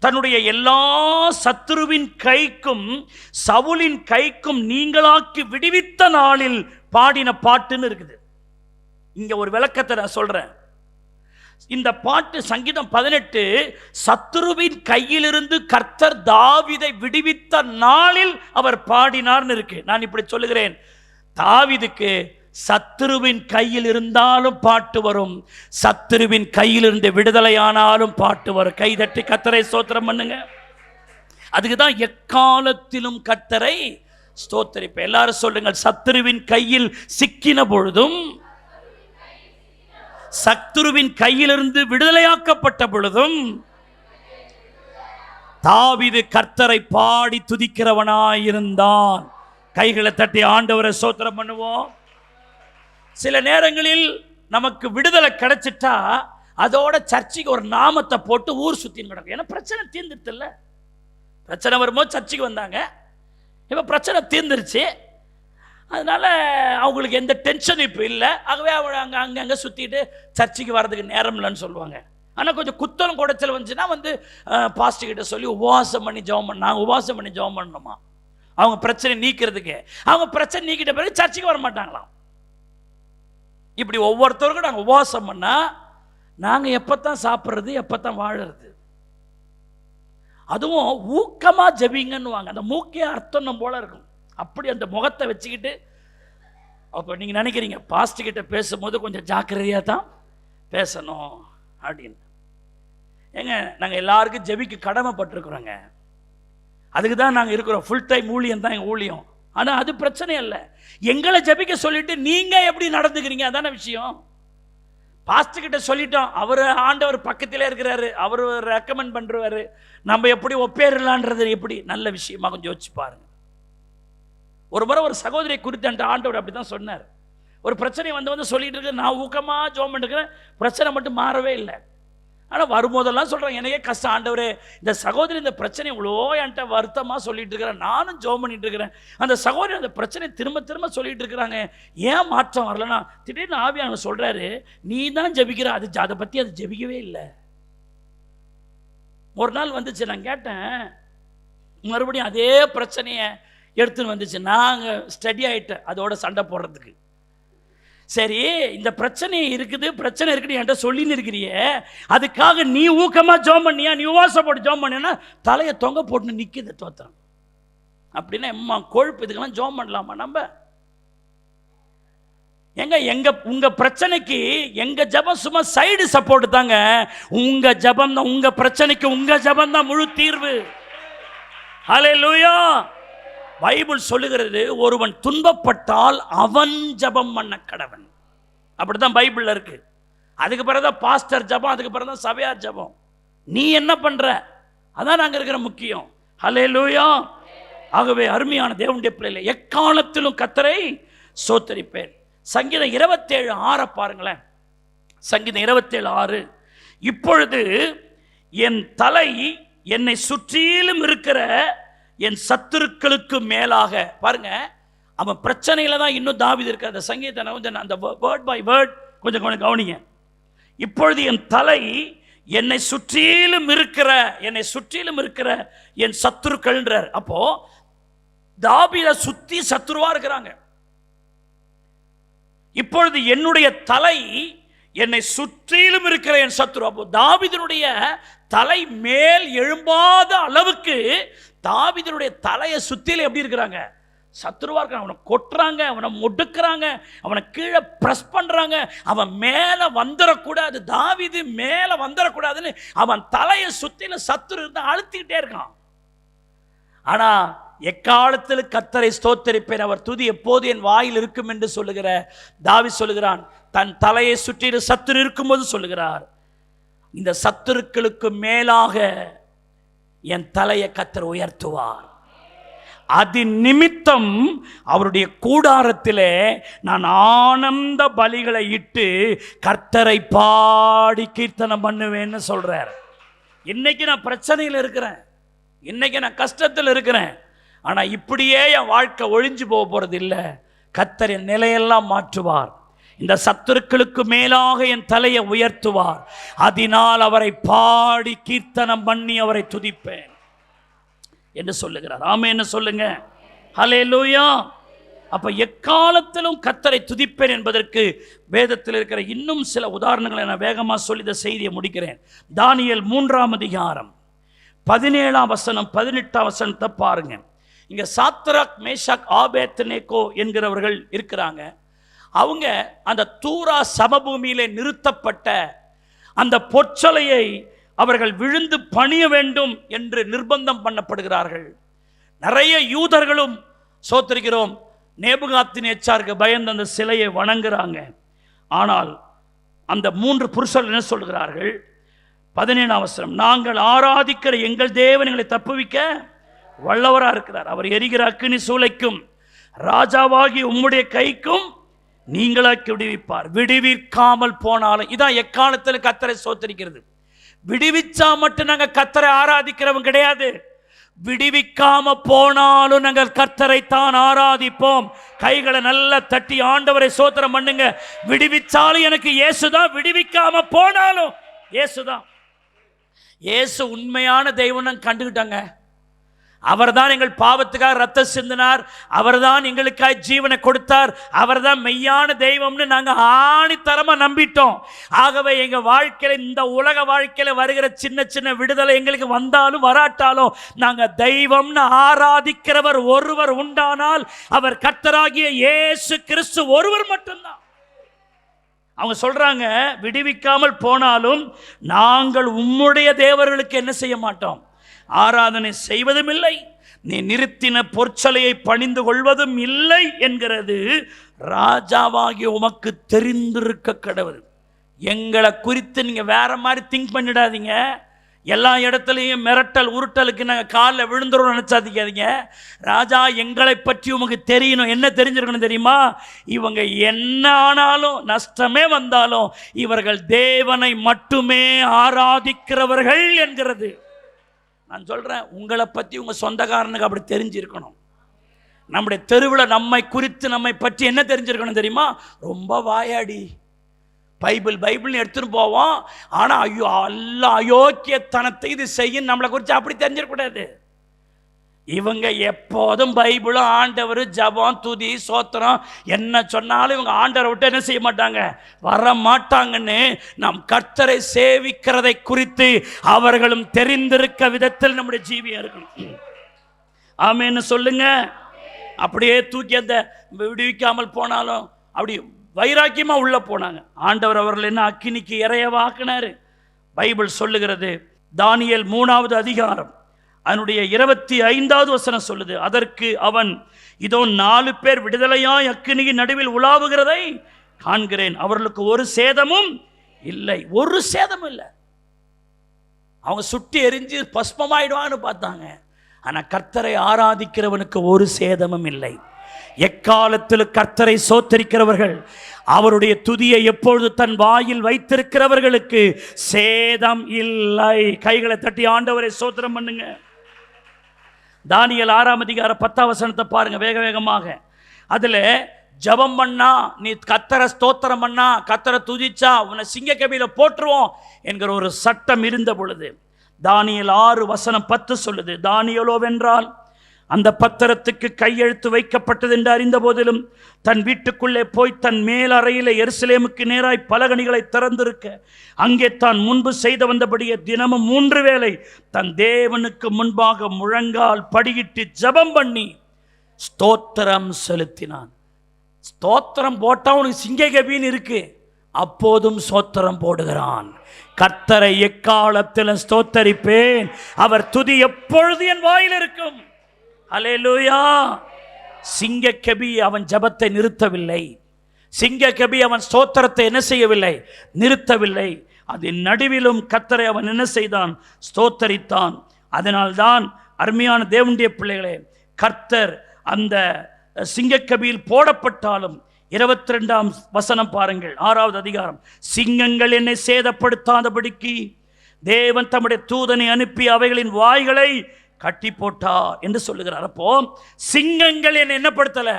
தன்னுடைய எல்லா சத்துருவின் கைக்கும் சவுலின் கைக்கும் நீங்களாக்கி விடுவித்த நாளில் பாடின பாட்டுன்னு இருக்குது. இங்க ஒரு விளக்கத்தை நான் சொல்றேன். இந்த பாட்டு சங்கீதம் 18 சத்துருவின் கையிலிருந்து கர்த்தர் தாவீதை விடுவித்த நாளில் அவர் பாடினார்னு இருக்கு. நான் இப்படி சொல்லுகிறேன், தாவீதுக்கு சத்துருவின் கையில் இருந்தாலும் பாட்டு வரும், சத்துருவின் கையிலிருந்து விடுதலையானாலும் பாட்டு வரும். கைதட்டி கர்த்தரை ஸ்தோத்திரம் பண்ணுங்க. அதுக்குதான் எக்காலத்திலும் கர்த்தரை ஸ்தோத்திரிப்ப. எல்லாரும் சொல்லுங்கள், சத்துருவின் கையில் சிக்கின பொழுதும், சத்துருவின் கையிலிருந்து விடுதலையாக்கப்பட்ட பொழுதும் தாவீது கர்த்தரை பாடி துதிக்கிறவனாயிருந்தான். கைகளை தட்டி ஆண்டவரை ஸ்தோத்திரம் பண்ணுவோம். சில நேரங்களில் நமக்கு விடுதலை கிடைச்சிட்டா அதோட சர்ச்சைக்கு ஒரு நாமத்தை போட்டு ஊர் சுத்தின்னு கிடக்கும். ஏன்னா பிரச்சனை தீர்ந்துட்டு இல்லை. பிரச்சனை வரும்போது சர்ச்சைக்கு வந்தாங்க, இப்போ பிரச்சனை தீர்ந்துருச்சு, அதனால அவங்களுக்கு எந்த டென்ஷனும் இப்போ இல்லை. ஆகவே அவங்க அங்கங்கே சுற்றிட்டு சர்ச்சைக்கு வர்றதுக்கு நேரம் இல்லைன்னு சொல்லுவாங்க. ஆனால் கொஞ்சம் குத்தலும் குடைச்சல் வந்துச்சுன்னா பாஸ்டர்கிட்ட சொல்லி உபவாசம் பண்ணி ஜெபம் பண்ண, நாங்கள் உபவாசம் பண்ணி ஜெபம் பண்ணணுமா அவங்க பிரச்சனை நீக்கிறதுக்கு. அவங்க பிரச்சனை நீக்கிட்ட பிறகு சர்ச்சைக்கு வர மாட்டாங்களாம். இப்படி ஒவ்வொருத்தருக்கும் நாங்கள் உபவாசம் பண்ணால் நாங்கள் எப்போத்தான் சாப்பிட்றது, எப்போத்தான் வாழறது. அதுவும் ஊக்கமாக ஜெபிங்கன்னு வாங்க. அந்த மூக்கே அர்த்தம் நம்ம போல இருக்கும். அப்படி அந்த முகத்தை வச்சுக்கிட்டு, அப்போ நீங்கள் நினைக்கிறீங்க பாஸ்டர்கிட்ட பேசும்போது கொஞ்சம் ஜாக்கிரதையாக தான் பேசணும் அப்படின்னு. ஏங்க, நாங்கள் எல்லாருக்கும் ஜெபிக்கு கடமைப்பட்டிருக்கிறோங்க. அதுக்கு தான் நாங்கள் இருக்கிறோம். ஃபுல் டைம் ஊழியம் தான் எங்கள் ஊழியம். ஆனால் அது பிரச்சனை இல்லை. எங்களை ஜெபிக்க சொல்லிட்டு நீங்கள் எப்படி நடந்துக்கிறீங்க அதான விஷயம். பாஸ்டர்கிட்ட சொல்லிட்டோம், அவர் ஆண்டவர் பக்கத்திலே இருக்கிறாரு, அவர் ரெக்கமெண்ட் பண்ணுறாரு, நம்ம எப்படி ஒப்பேறலான்றது எப்படி நல்ல விஷயமா கொஞ்சம் யோசிச்சு பாருங்க. ஒரு முறை ஒரு சகோதரியை குறித்து ஆண்டவர் அப்படி தான் சொன்னார். ஒரு பிரச்சனை வந்து சொல்லிட்டு இருக்கு, நான் ஊக்கமாக ஜெபம் பண்ணிருக்கிறேன், பிரச்சனை மட்டும் மாறவே இல்லை. ஆனால் வரும்போதெல்லாம் சொல்கிறேன், எனக்கே கஷ்டம் ஆண்டவரே, இந்த சகோதரி இந்த பிரச்சனை இவ்வளோ என்கிட்ட வருத்தமாக சொல்லிட்டு இருக்கிறேன், நானும் ஜெபம் பண்ணிட்டு இருக்கிறேன், அந்த சகோதரி அந்த பிரச்சனை திரும்ப திரும்ப சொல்லிட்டு இருக்கிறாங்க, ஏன் மாற்றம் வரலன்னா திடீர்னு ஆவியானவர் சொல்கிறாரு, நீ தான் ஜெபிக்கிற, அதை பற்றி அது ஜெபிக்கவே இல்லை. ஒரு நாள் வந்துச்சு, நான் கேட்டேன், மறுபடியும் அதே பிரச்சனையை எடுத்துன்னு வந்துச்சு. நாங்கள் ஸ்டடி ஆகிட்டேன் அதோட சண்டை போடுறதுக்கு. சரி, இந்த பிரச்சனை இருக்குன்னு என்கிட்ட சொல்லின்னு இருக்கிறியே, அதுக்காக நீ ஊக்கமா ஜெபம் பண்ணியா, நீ உபவாசம் போட்டு ஜெபம் பண்ணினா தலையை தொங்க போட்டு நிற்கிது தோத்திரம் அப்படின்னா எம்மா கொழுப்பு, இதுக்கெல்லாம் ஜெபம் பண்ணலாமா நம்ம? உங்க பிரச்சனைக்கு எங்க ஜெபம் சும்மா சைடு சப்போர்ட் தாங்க. உங்க ஜெபம் தான், உங்க பிரச்சனைக்கு உங்க ஜெபம் தான் முழு தீர்வு. ஹல்லேலூயா. பைபிள் சொல்லுகிறது, ஒருவன் துன்பப்பட்டால் அவன் ஜெபம் பண்ண கடவன். அப்படிதான் பைபிள்ல இருக்கு. அதுக்கு பிறகுதான் பாஸ்டர் ஜெபம், அதுக்கு பிறகுதான் சபையார் ஜெபம். நீ என்ன பண்ற? அதான் நாங்க இருக்கிற முக்கியம். ஹல்லேலூயா. ஆகவே அருமையான தேவனுடைய பிள்ளைகளே, எக்காலத்திலும் கர்த்தரை ஸ்தோத்திரிப்பேன். சங்கீதம் 27:6 பாருங்களேன். சங்கீதம் 27:6, இப்பொழுது என் தலை என்னை சுற்றிலும் இருக்கிற என் சத்துருக்களுக்கு மேலாக. பாருங்க, அவன் பிரச்சனையில தான் இன்னும் தாவீது இருக்க. அந்த சங்கீதத்தை அந்த வேர்ட் பை வேர்ட் கொஞ்சம் கவனிங்க. இப்பொழுது என் தலை என்னை சுற்றிலும் இருக்கிற என் சத்துருக்கள்ன்றார். அப்போ தாவீதை சுத்தி சத்துருவா இருக்கிறாங்க. இப்பொழுது என்னுடைய தலை என்னை சுற்றிலும் இருக்கிற என் சத்துரு. அப்போ தாவீதினுடைய தலை மேல் எழும்பாத அளவுக்கு தாவீதினுடைய தலையை சுத்தில எப்படி இருக்கிறாங்க? சத்துருவா இருக்காங்க. அவனை கொட்டுறாங்க, அவனை முடுக்கிறாங்க, அவனை கீழே பிரஸ் பண்றாங்க. அவன் மேல வந்துடக்கூடாது, தாவீது மேல வந்துடக்கூடாதுன்னு அவன் தலையை சுத்தில சத்துரு இருந்து அழுத்திக்கிட்டே இருக்கான். ஆனா எக்காலத்தில் கர்த்தரை ஸ்தோத்திரிப்பேன், அவர் துதி எப்போது என் வாயில் இருக்கும் என்று சொல்லுகிற தாவீது சொல்லுகிறான். தன் தலையை சுற்றி சத்துரு இருக்கும்போது சொல்லுகிறார், இந்த சத்துருக்களுக்கு மேலாக என் தலையை கர்த்தர் உயர்த்துவார். அது நிமித்தம் அவருடைய கூடாரத்திலே நான் ஆனந்த பலிகளை இட்டு கர்த்தரை பாடி கீர்த்தனம் பண்ணுவேன்னு சொல்றார். இன்னைக்கு நான் பிரச்சனையில் இருக்கிறேன், இன்னைக்கு நான் கஷ்டத்தில் இருக்கிறேன். ஆனா இப்படியே என் வாழ்க்கை ஒழிஞ்சு போறது இல்லை. கர்த்தர் என் நிலையெல்லாம் மாற்றுவார். இந்த சத்துருக்களுக்கு மேலாக என் தலையை உயர்த்துவார். அதனால் அவரை பாடி கீர்த்தனம் பண்ணி அவரை துதிப்பேன் என்று சொல்லுகிறார். ஆமென்னு சொல்லுங்க. ஹல்லேலூயா. அப்ப எக்காலத்திலும் கர்த்தரை துதிப்பேன் என்பதற்கு வேதத்தில் இருக்கிற இன்னும் சில உதாரணங்களை நான் வேகமா சொல்லி இந்த செய்தியை முடிக்கிறேன். தானியேல் 3ஆம் அதிகாரம் 17ஆம் வசனம் 18ஆம் வசனத்தை பாருங்க. இங்க சாத்ராக், மேஷாக், ஆபேத்நேகோ என்கிறவர்கள் இருக்கிறாங்க. அவங்க அந்த தூரா சமபூமியிலே நிறுத்தப்பட்ட அந்த பொற்சலையை அவர்கள் விழுந்து பணிய வேண்டும் என்று நிர்பந்தம் பண்ணப்படுகிறார்கள். நிறைய யூதர்களும் சோத்திருக்கிறோம் நேபுகாத்நேச்சாருக்கு பயந்து அந்த சிலையை வணங்குறாங்க. ஆனால் அந்த 3 புருஷர்கள் என்ன சொல்கிறார்கள்? 17ஆம் வசனம், நாங்கள் ஆராதிக்கிற எங்கள் தேவன் எங்களை தப்புவிக்க வல்லவரா இருக்கிறார். அவர் எரிகிற அக்கினி சூளைக்கும் ராஜாவாகி உம்முடைய கைக்கும் நீங்களாக்கி விடுவிப்பார். விடுவிக்காமல் போனாலும், இதான் எக்காலத்தில் கர்த்தரை ஸ்தோத்திரிக்கிறது. விடுவிச்சா மட்டும் நாங்க கர்த்தரை ஆராதிக்கிறவங்க கிடையாது. விடுவிக்காம போனாலும் நாங்கள் கர்த்தரை தான் ஆராதிப்போம். கைகளை நல்லா தட்டி ஆண்டவரை ஸ்தோத்திரம் பண்ணுங்க. விடுவிச்சாலும் எனக்கு இயேசுதான், விடுவிக்காம போனாலும் இயேசுதான். இயேசு உண்மையான தெய்வம் கண்டுகிட்டாங்க. அவர்தான் எங்கள் பாவத்துக்காக ரத்தம் சிந்தினார், அவர்தான் எங்களுக்காக ஜீவனை கொடுத்தார், அவர்தான் மெய்யான தெய்வம்னு நாங்கள் ஆணித்தரமா நம்பிட்டோம். ஆகவே எங்க வாழ்க்கையில, இந்த உலக வாழ்க்கையில வருகிற சின்ன சின்ன விடுதலை எங்களுக்கு வந்தாலும் வராட்டாலும் நாங்க தெய்வம்னு ஆராதிக்கிறவர் ஒருவர் உண்டானால் அவர் கர்த்தராகிய இயேசு கிறிஸ்து ஒருவர் மட்டும்தான். அவங்க சொல்றாங்க, விடுவிக்காமல் போனாலும் நாங்கள் உம்முடைய தேவர்களுக்கு என்ன செய்ய மாட்டோம்? ஆராதனை செய்வதும் இல்லை, நீ நிறுத்தின பொற்சலையை பணிந்து கொள்வதும் இல்லை என்கிறது ராஜாவாகிய உமக்கு தெரிந்திருக்க கடவுள். எங்களை குறித்து நீங்க வேற மாதிரி திங்க் பண்ணிடாதீங்க. எல்லா இடத்துலையும் மிரட்டல் உருட்டலுக்கு நாங்கள் காலில் விழுந்துரும் நினைச்சாதீங்க. ராஜா, எங்களை பற்றி உமக்கு தெரியணும். என்ன தெரிஞ்சிருக்கணும் தெரியுமா? இவங்க என்ன ஆனாலும், நஷ்டமே வந்தாலும் இவர்கள் தேவனை மட்டுமே ஆராதிக்கிறவர்கள் என்கிறது. நான் சொல்றேன், உங்களை பற்றி உங்க சொந்தக்காரனுக்கு அப்படி தெரிஞ்சிருக்கணும். நம்முடைய தெருவில் நம்மை குறித்து, நம்மை பற்றி என்ன தெரிஞ்சிருக்கணும் தெரியுமா? ரொம்ப வாயாடி, பைபிள் எடுத்துட்டு போவோம், ஆனா ஐயோ அல்ல அயோக்கியத்தனத்தை இது செய்யும் நம்மளை குறித்து அப்படி தெரிஞ்சிடக்கூடாது. இவங்க எப்போதும் பைபிளும் ஆண்டவர் ஜபம் துதி சோத்திரம் என்ன சொன்னாலும் இவங்க ஆண்டவரை விட்டு என்ன செய்ய மாட்டாங்க, வர மாட்டாங்கன்னு நாம் கர்த்தரை சேவிக்கிறதை குறித்து அவர்களும் தெரிந்திருக்க விதத்தில் நம்முடைய ஜீவியம் இருக்கணும். ஆமென்னு சொல்லுங்க. அப்படியே தூக்கி அந்த விடுவிக்காமல் போனாலும் அப்படி வைராக்கியமா உள்ள போனாங்க. ஆண்டவர் அவர்கள் என்ன அக்கினிக்கு இறையவாக்குனாரு. பைபிள் சொல்லுகிறது, தானியேல் 3ஆவது அதிகாரம் அதனுடைய 25வது வசனம் சொல்லுது, அதற்கு அவன், இதோ 4 பேர் விடுதலையாய் அக்கினியின் நடுவில் உலாவுகிறதை காண்கிறேன், அவர்களுக்கு ஒரு சேதமும் இல்லை. ஒரு சேதமும் இல்லை. அவங்க சுட்டி எரிஞ்சு பஸ்பமாயிடுவான்னு பார்த்தாங்க. ஆனால் கர்த்தரை ஆராதிக்கிறவனுக்கு ஒரு சேதமும் இல்லை. எக்காலத்தில் கர்த்தரை சோத்தரிக்கிறவர்கள், அவருடைய துதியை எப்பொழுது தன் வாயில் வைத்திருக்கிறவர்களுக்கு சேதம் இல்லை. கைகளை தட்டி ஆண்டவரை சோத்திரம் பண்ணுங்க. தானியேல் 6ஆம் அதிகாரம் 10ஆம் வசனத்தை பாருங்க வேக வேகமாக. அதுல ஜபம் பண்ணா, நீ கர்த்தரை ஸ்தோத்திரம் பண்ணா, கர்த்தரை துதிச்சா உன்னை சிங்கக்கபியில போட்டுருவோம் என்கிற ஒரு சட்டம் இருந்த பொழுது தானியேல் 6:10 சொல்லுது, தானியேலோ வென்றால் அந்த பத்திரத்துக்கு கையெழுத்து வைக்கப்பட்டது என்று அறிந்த போதிலும் தன் வீட்டுக்குள்ளே போய் தன் மேல் அறையில எருசலேமுக்கு நேராய் பலகணிகளை திறந்திருக்க அங்கே தான் முன்பு செய்து வந்தபடியே தினமும் 3 வேளை தன் தேவனுக்கு முன்பாக முழங்கால் படியிட்டு ஜபம் பண்ணி ஸ்தோத்திரம் செலுத்தினான். ஸ்தோத்திரம் போட்டா உனக்கு சிங்ககபின்னு இருக்கு, அப்போதும் ஸ்தோத்திரம் போடுகிறான். கர்த்தரை எக்காலத்திலும் ஸ்தோத்தரிப்பேன், அவர் துதி எப்பொழுது என் வாயில் இருக்கும். அல்லேலூயா. சிங்கக்கபி அவன் ஜபத்தை நிறுத்தவில்லை. சிங்கக்கபி அவன் ஸ்தோத்திரத்தை என்ன செய்யவில்லை? நிறுத்தவில்லை. அதன் நடுவிலும் கர்த்தரை அவன் என்ன செய்தான்? ஸ்தோத்தரித்தான். அதனால்தான் அருமையான தேவனுடைய பிள்ளைகளே, கர்த்தர் அந்த சிங்கக்கபியில் போடப்பட்டாலும் 22ஆம் வசனம் பாருங்கள், 6வது அதிகாரம், சிங்கங்கள் என்னை சேதப்படுத்தாதபடிக்கு தேவன் தம்முடைய தூதனை அனுப்பி அவைகளின் வாய்களை கட்டி போட்டார் என்று சொல்லுகிறார். அப்போ சிங்கங்கள் என்ன படுத்தல?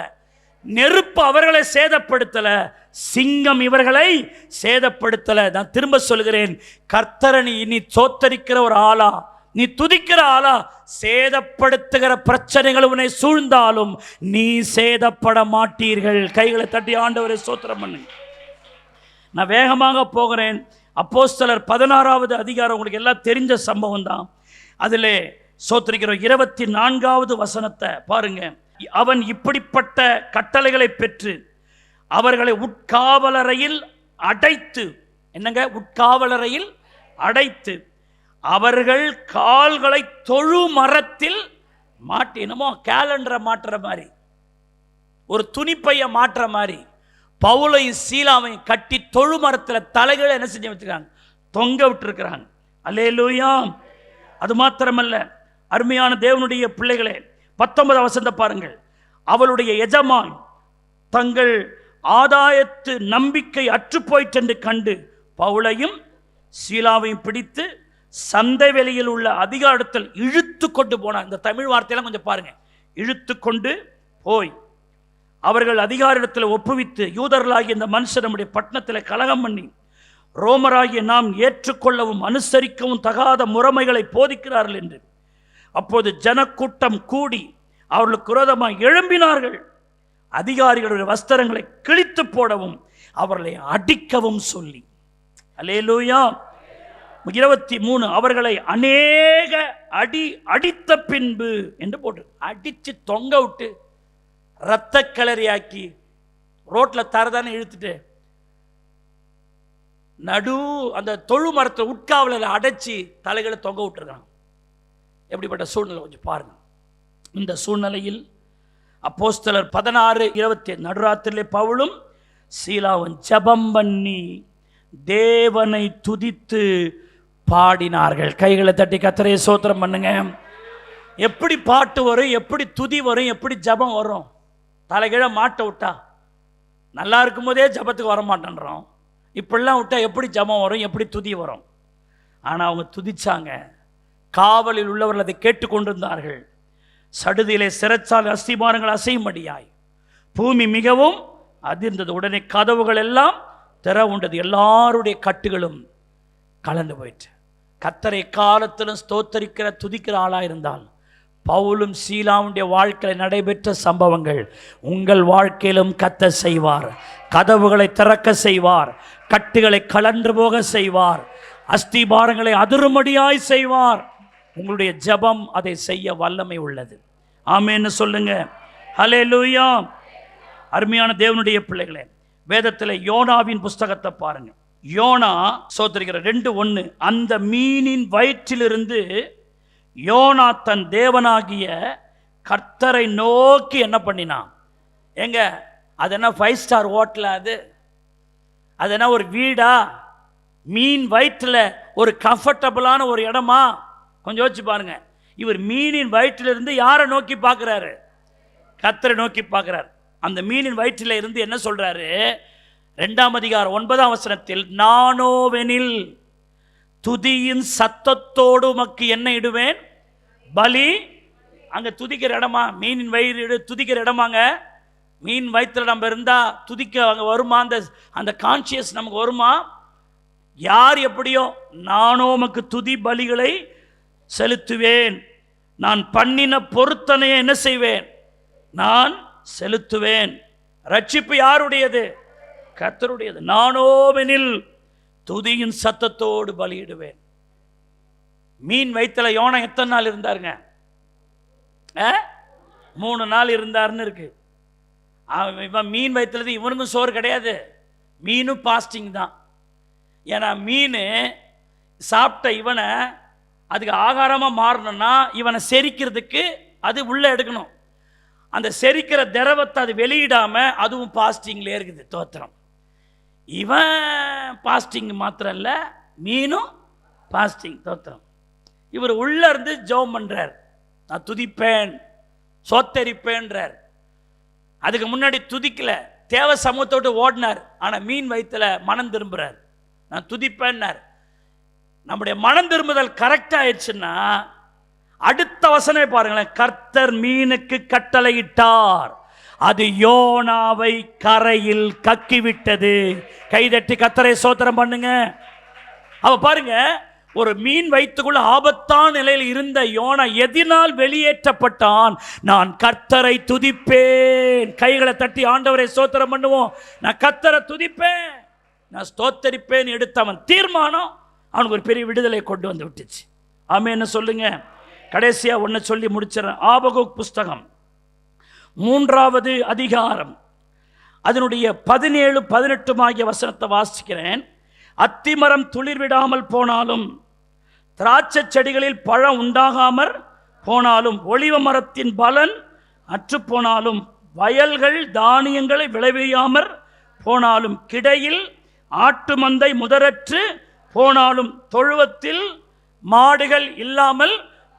நெருப்பு அவர்களை சேதப்படுத்தல, சிங்கம் இவர்களை சேதப்படுத்தல. நான் திரும்ப சொல்கிறேன், கர்த்தரை நீ சோத்தரிக்கிற ஒரு ஆளா, நீ துதிக்கிற ஆளா, சேதப்படுத்துகிற பிரச்சனைகள் உன்னை சூழ்ந்தாலும் நீ சேதப்பட மாட்டீர்கள். கைகளை தட்டி ஆண்டவரை ஸ்தோத்திரம் பண்ணுங்க. நான் வேகமாக போகிறேன். அப்போஸ்தலர் 16வது அதிகாரம் உங்களுக்கு எல்லாம் தெரிஞ்ச சம்பவம் தான். அதிலே சோத்திரிக்கிற 24வது வசனத்தை பாருங்க. அவன் இப்படிப்பட்ட கட்டளைகளை பெற்று அவர்களை உட்காவலறையில் அடைத்து, என்னங்க உட்காவலறையில் அடைத்து, அவர்கள் கால்களை தொழு மரத்தில் மாட்டி, என்னமோ கேலண்டரை மாற்றுற மாதிரி, ஒரு துணிப்பைய மாற்றுற மாதிரி பவுலையும் சீலாவையும் கட்டி தொழு மரத்தில் தலைகளை என்ன செஞ்சு வச்சுருக்காங்க? தொங்க விட்டுருக்கிறாங்க. அல்லேலூயா. அது மாத்திரமல்ல, அருமையான தேவனுடைய பிள்ளைகளே, 19 வசனத்தை பாருங்கள். அவளுடைய எஜமான் தங்கள் ஆதாயத்து நம்பிக்கை அற்று போயிற்றென்று கண்டு பவுலையும் சீலாவையும் பிடித்து சந்தை வெளியில் உள்ள அதிகாரத்தில் இழுத்து கொண்டு போனார். இந்த தமிழ் வார்த்தையெல்லாம் கொஞ்சம் பாருங்க. இழுத்து கொண்டு போய் அவர்கள் அதிகாரத்தில் ஒப்புவித்து, யூதர்களாகிய இந்த மனுஷர் நம்முடைய பட்டணத்தில் கலகம் பண்ணி ரோமராகிய நாம் ஏற்றுக்கொள்ளவும் அனுசரிக்கவும் தகாத முறைமைகளை போதிக்கிறார்கள் என்று அப்போது ஜனக்கூட்டம் கூடி அவர்களுக்கு விரோதமாக எழும்பினார்கள். அதிகாரிகளுடைய வஸ்திரங்களை கிழித்து போடவும் அவர்களை அடிக்கவும் சொல்லி. அல்லேலூயா. 23 அவர்களை அநேக அடித்த பின்பு என்று போட்டு அடித்து தொங்க விட்டு இரத்த கிளறியாக்கி ரோட்டில் தரதானே இழுத்துட்டு நடு அந்த தொழு மரத்தை உட்காவலில் அடைச்சி தலைகளை தொங்க விட்டுருக்காங்க. எப்படிப்பட்ட சூழ்நிலை கொஞ்சம் பாருங்க. இந்த சூழ்நிலையில் அப்போஸ்தலர் 16:20 நடுராத்திரிலே பவுலும் சீலாவும் ஜெபம் பண்ணி தேவனை துதித்து பாடினார்கள். கைகளை தட்டி கர்த்தரை ஸ்தோத்திரம் பண்ணுங்க. எப்படி பாட்டு வரும், எப்படி துதி வரும், எப்படி ஜெபம் வரும்? தலைகீழ மாட்ட விட்டா நல்லா இருக்கும் போதே ஜெபத்துக்கு வர மாட்டேன்றோம். இப்படிலாம் விட்டா எப்படி ஜெபம் வரும், எப்படி துதி வரும்? ஆனால் அவங்க துதிச்சாங்க. காவலில் உள்ளவர்கள் அதை கேட்டுக்கொண்டிருந்தார்கள். சடுதியிலே சிறைச்சாலை அஸ்திபாரங்கள் அசையும்படியாய் பூமி மிகவும் அதிர்ந்தது. உடனே கதவுகள் எல்லாம் திற உண்டது, எல்லாருடைய கட்டுகளும் கலந்து போயிற்று. கர்த்தரை காலத்திலும் ஸ்தோத்தரிக்கிற துதிக்கிற ஆளாக இருந்தால் பவுலும் சீலாவுடைய வாழ்க்கையில் நடைபெற்ற சம்பவங்கள் உங்கள் வாழ்க்கையிலும் கர்த்தர் செய்வார். கதவுகளை திறக்க செய்வார், கட்டுகளை கலன்று போக செய்வார், அஸ்திபாரங்களை அதிரும்படியாய் செய்வார். உங்களுடைய ஜெபம் அதை செய்ய வல்லமை உள்ளது. ஆமென்னு சொல்லுங்க. ஹல்லேலூயா. அருமையான தேவனுடைய பிள்ளைகளே, வேதத்தில் யோனாவின் புஸ்தகத்தை பாருங்க. யோனா சோதரிக்கிற 2:1 அந்த மீனின் வயிற்றிலிருந்து யோனா தன் தேவனாகிய கர்த்தரை நோக்கி என்ன பண்ணினான்? எங்க அது என்ன 5 ஸ்டார் ஹோட்டலா? அது என்ன ஒரு வீடா? மீன் வயிற்றில் ஒரு கம்ஃபர்டபுளான ஒரு இடமா? கொஞ்சம் யோசிச்சு பாருங்க. இவர் மீனின் வயிற்றிலிருந்து யாரை நோக்கி பார்க்கிறாரு? கர்த்தரை நோக்கி பார்க்கிறார். அந்த மீனின் வயிற்றில் இருந்து என்ன சொல்றாரு? 2ஆம் அதிகாரம் 9ஆம் வசனத்தில், நானோவெனில் துதியின் சத்தத்தோடு உமக்கு என்ன இடுவேன்? பலி. அங்க துதிக்கிற இடமா? மீனின் வயிறு துதிக்கிற இடமாங்க. மீன் வயிற்றுல நம்ம இருந்தா துதிக்க அங்க வருமா? அந்த கான்சியஸ் நமக்கு வருமா? யார் எப்படியோ, நானோ உமக்கு துதி பலிகளை செலுத்துவேன், நான் பண்ணின பொருத்தனையை என்ன செய்வேன்? நான் செலுத்துவேன். ரட்சிப்பு யாருடையது? கர்த்தருடையது. நானோவெனில் துதியின் சத்தத்தோடு பலியிடுவேன். மீன் வயிற்றுல யோனா எத்தனை நாள் இருந்தாருங்க? 3 நாள் இருந்தார்னு இருக்கு. இவன் மீன் வயிற்றுல இவனுக்கும் சோறு கிடையாது, மீனும் பாஸ்டிங் தான். ஏன்னா மீன் சாப்பிட்ட இவனை அதுக்கு ஆகாரமாக மாறணும்னா இவனை செரிக்கிறதுக்கு அது உள்ளே எடுக்கணும். அந்த செரிக்கிற திரவத்தை அது வெளியிடாம அதுவும் பாஸ்டிங்ல இருக்குது. தோத்திரம். இவன் பாஸ்டிங் மாத்திரம் இல்லை, மீனும் பாஸ்டிங். தோத்திரம். இவர் உள்ள இருந்து ஜெபம் பண்றார், நான் துதிப்பேன் சோத்தரிப்பேன்றார். அதுக்கு முன்னாடி துதிக்கல, தேவ சமூகத்தோடு ஓடினார். ஆனால் மீன் வயிற்றுல மனம் திரும்புறார், நான் துதிப்பேன்னார். நம்முடைய மனம் திரும்புதல் கரெக்ட் ஆயிடுச்சுன்னா அடுத்த வசனமே பாருங்களேன். கர்த்தர் மீனுக்கு கட்டளையிட்டார், அது யோனாவை கரையில் கக்கிவிட்டது. கைதட்டி கர்த்தரை ஸ்தோத்திரம் பண்ணுங்க. அவ பாருங்க, ஒரு மீன் வயிற்றுக்குள்ள ஆபத்தான நிலையில் இருந்த யோனா எதினால் வெளியேற்றப்பட்டான்? நான் கர்த்தரை துதிப்பேன். கைகளை தட்டி ஆண்டவரை ஸ்தோத்திரம் பண்ணுவோம். நான் கர்த்தரை துதிப்பேன், நான் ஸ்தோத்தரிப்பேன் எடுத்த அவன் தீர்மானம் அவனுக்கு ஒரு பெரிய விடுதலை கொண்டு வந்து விட்டுச்சு. ஆமென்னு சொல்லுங்க. கடைசியா ஒன்னு சொல்லி முடிச்சிடறேன். ஆபகுக் புஸ்தகம் 3ஆவது அதிகாரம் அதனுடைய 17, 18 ஆகிய வசனத்தை வாசிக்கிறேன். அத்திமரம் துளிர் விடாமல் போனாலும், திராட்சை செடிகளில் பழம் உண்டாகாமற் போனாலும், ஒலிவ மரத்தின் பலன் அற்று போனாலும், வயல்கள் தானியங்களை விளைவியாமற் போனாலும், கிடையில் ஆட்டு மந்தை முதரற்று போனாலும், தொழுவத்தில் மாடுகள் இல்லாமல்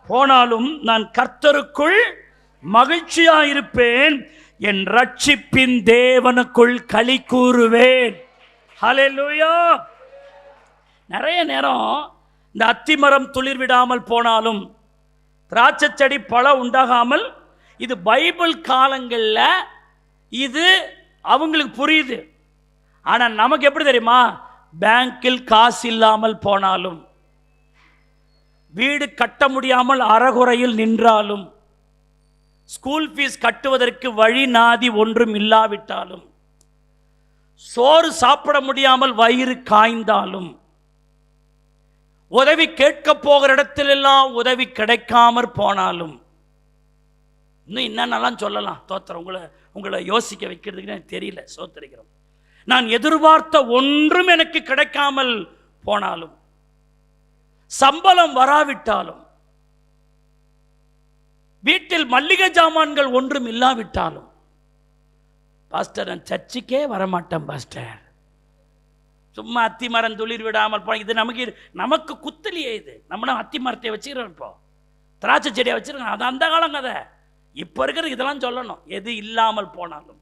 போனாலும், நான் கர்த்தருக்குள் மகிழ்ச்சியாயிருப்பேன், என் ரட்சிப்பின் தேவனுக்குள் களி கூறுவேன். ஹல்லேலூயா. நிறைய நேரம் இந்த அத்திமரம் துளிர் விடாமல் போனாலும், திராட்சை செடி பழம் உண்டாகாமல், இது பைபிள் காலங்களில் இது அவங்களுக்கு புரியுது. ஆனால் நமக்கு எப்படி தெரியுமா? பேங்கில் காசு இல்லாமல் போனாலும், வீடு கட்ட முடியாமல் அறகுறையில் நின்றாலும், ஸ்கூல் ஃபீஸ் கட்டுவதற்கு வழி நாதி ஒன்றும் இல்லாவிட்டாலும், சோறு சாப்பிட முடியாமல் வயிறு காய்ந்தாலும், உதவி கேட்க போகிற இடத்திலெல்லாம் உதவி கிடைக்காமற் போனாலும், இன்னும் என்னென்னலாம் சொல்லலாம். தோத்திரம். உங்களை யோசிக்க வைக்கிறதுக்கு எனக்கு தெரியல. சோத்தரிக்கிறோம். நான் எதிர்பார்த்த ஒன்றும் எனக்கு கிடைக்காமல் போனாலும், சம்பளம் வராவிட்டாலும், வீட்டில் மல்லிகை ஜாமான்கள் ஒன்றும் இல்லாவிட்டாலும், பாஸ்டர் நான் சர்ச்சுக்கே வரமாட்டேன் பாஸ்டர், சும்மா அத்தி மரம் துளிர் விடாமல் போ. இது நமக்கு குத்தலியே. இது நம்ம அத்தி மரத்தை வச்சுக்கிறோம், இப்போ திராட்சை செடியை வச்சிருக்கோம். அது அந்த காலம் கதை. இப்போ இருக்கிற இதெல்லாம் சொல்லணும். எது இல்லாமல் போனாலும்,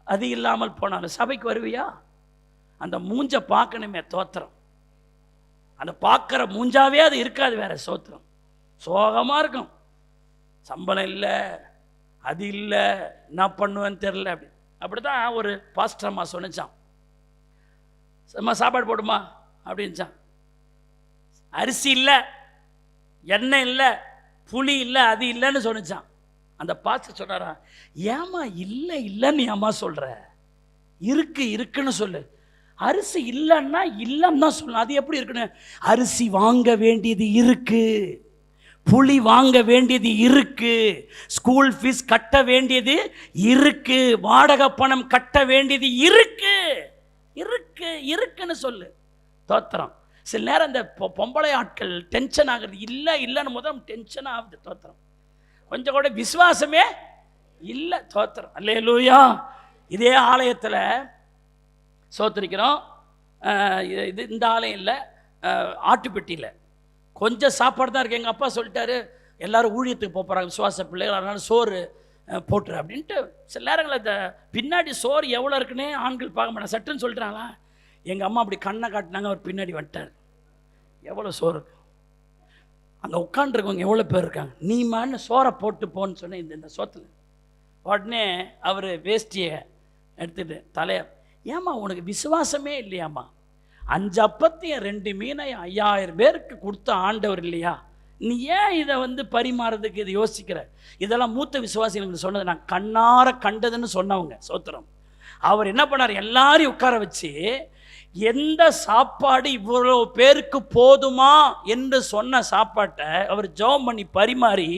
அது இல்லாமல் போனாலும் சபைக்கு வருவியா? அந்த மூஞ்ச பார்க்கணுமே. தோத்திரம். அந்த பார்க்குற மூஞ்சாவே அது இருக்காது வேற. சோத்திரம். சோகமாக இருக்கும். சம்பளம் இல்லை, அது இல்லை, என்ன பண்ணுவேன்னு தெரில. அப்படிதான் ஒரு பாஸ்டர் அம்மா சொன்னிச்சான், அம்மா சாப்பாடு போடுமா அப்படின்ச்சான். அரிசி இல்லை, எண்ணெய் இல்லை, புளி இல்லை, அது இல்லைன்னு சொன்னிச்சான். அந்த பாஸ்டர் சொன்னாரா, ஏமா இல்லை இல்லைன்னு ஏமா சொல்ற? இருக்கு இருக்குன்னு சொல்லு. அரிசி இல்லைன்னா இல்லைன்னு தான் சொல்லணும். அது எப்படி இருக்குன்னு? அரிசி வாங்க வேண்டியது இருக்கு, புளி வாங்க வேண்டியது இருக்கு, ஸ்கூல் ஃபீஸ் கட்ட வேண்டியது இருக்கு, வாடகை பணம் கட்ட வேண்டியது இருக்கு. இருக்கு இருக்குன்னு சொல்லு. தோத்திரம். சில நேரம் இந்த பொம்பளை ஆட்கள் டென்ஷன் ஆகுறது இல்லைன்னு முதல் டென்ஷன் ஆகுது. தோத்திரம். கொஞ்சம் கூட விசுவாசமே இல்லை. தோத்திரம். அல்லேலூயா. இதே ஆலயத்தில் சோத்திரிக்கிறோம். இது இந்த ஆலயம் இல்லை, ஆட்டுப்பெட்டியில் கொஞ்சம் சாப்பாடு தான் இருக்குது. எங்கள் அப்பா சொல்லிட்டாரு, எல்லோரும் ஊழியத்துக்கு போகிறாங்க விசுவாச பிள்ளைகள், அதனால சோறு போட்டுரு அப்படின்ட்டு. சில நேரங்களில் இந்த பின்னாடி சோறு எவ்வளோ இருக்குன்னே ஆண்கள் பார்க்க மாட்டாங்க. சட்டுன்னு சொல்லிட்டாங்களா, எங்கள் அம்மா அப்படி கண்ணை காட்டினாங்க, அவர் பின்னாடி வந்துட்டார். எவ்வளோ சோறு இருக்கு அங்கே உட்காண்டிருக்கவங்க எவ்வளோ பேர் இருக்காங்க, நீ மான்னு சோறை போட்டு போன்னு சொன்னேன். இந்த சோத்தில் உடனே அவர் வேஷ்டியை எடுத்துட்டு தலையை, ஏம்மா உனக்கு விசுவாசமே இல்லையாம்மா, 5 அப்பத்தையும் 2 மீனையும் 5000 பேருக்கு கொடுத்த ஆண்டவர் இல்லையா, நீ ஏன் இதை பரிமாறதுக்கு இது யோசிக்கிற? இதெல்லாம் மூத்த விசுவாசிகளுக்கு சொன்னது, நான் கண்ணார கண்டதுன்னு சொன்னவங்க. சோத்திரம். அவர் என்ன பண்ணார், எல்லாரையும் உட்கார வச்சு எந்த சாப்பாடு இவ்வளோ பேருக்கு போதுமா என்று சொன்ன சாப்பாட்டை அவர் ஜெபம் பண்ணி பரிமாறி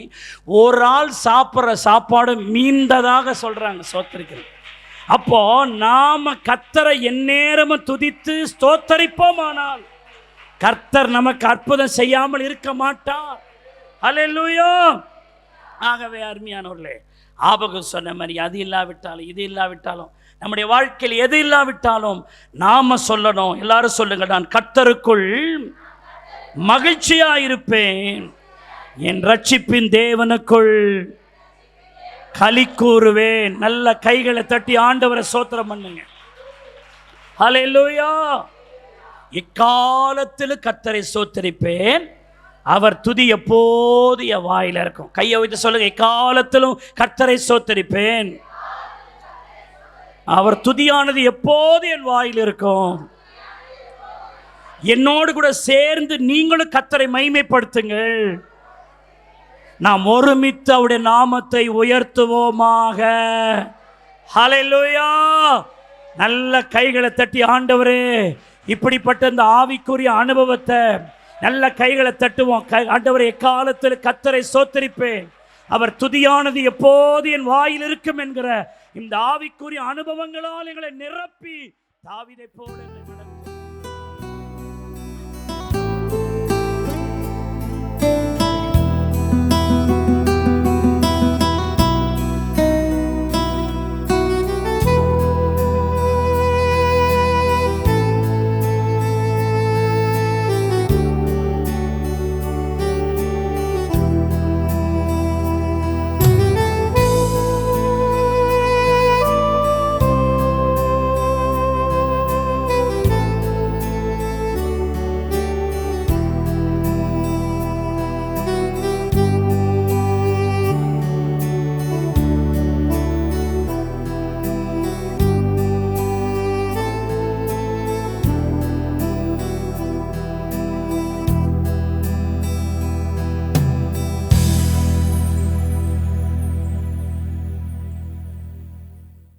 ஒரு ஆள் சாப்பிட்ற சாப்பாடு மீண்டதாக சொல்கிறாங்க. சோத்திரிக்கிறது. அப்போ நாம கர்த்தரை எந்நேரமும் துதித்து ஸ்தோத்தரிப்போமானால் கர்த்தர் நமக்கு அற்புதம் செய்யாமல் இருக்க மாட்டார். அல்லேலூயா. ஆகவே அருமையானவர்களே, ஆபகு சொன்ன மாதிரி அது இல்லாவிட்டாலும் இது இல்லாவிட்டாலும் நம்முடைய வாழ்க்கையில் எது இல்லாவிட்டாலும் நாம சொல்லணும். எல்லாரும் சொல்லுங்க, நான் கர்த்தருக்குள் மகிழ்ச்சியாயிருப்பேன், என் ரட்சிப்பின் தேவனுக்குள் களி கூறுவேன். நல்ல கைகளை தட்டி ஆண்டவரை ஸ்தோத்திரம் பண்ணுங்க. ஹல்லேலூயா. இக்காலத்தில் கர்த்தரை ஸ்தோத்திரிப்பேன், அவர் துதி எப்போது என் வாயில இருக்கும். கையை வைத்து சொல்லுங்க, இக்காலத்திலும் கர்த்தரை ஸ்தோத்திரிப்பேன், அவர் துதியானது எப்போது என் வாயில் இருக்கும். என்னோடு கூட சேர்ந்து நீங்களும் கர்த்தரை மகிமைப்படுத்துங்கள். நாம் ஒருமித்து அவருடைய நாமத்தை உயர்த்துவோமாக. ஹல்லேலூயா. நல்ல கைகளை தட்டி ஆண்டவரே, இப்படிப்பட்ட இந்த ஆவிக்குரிய அனுபவத்தை நல்ல கைகளை தட்டுவோம். ஆண்டவரே, எக்காலத்தில் கர்த்தரை ஸ்தோத்திரிப்பேன், அவர் துதியானது எப்போது என் வாயில் இருக்கும் என்கிற இந்த ஆவிக்குரிய அனுபவங்களால் எங்களை நிரப்பி தாவீதைப் போல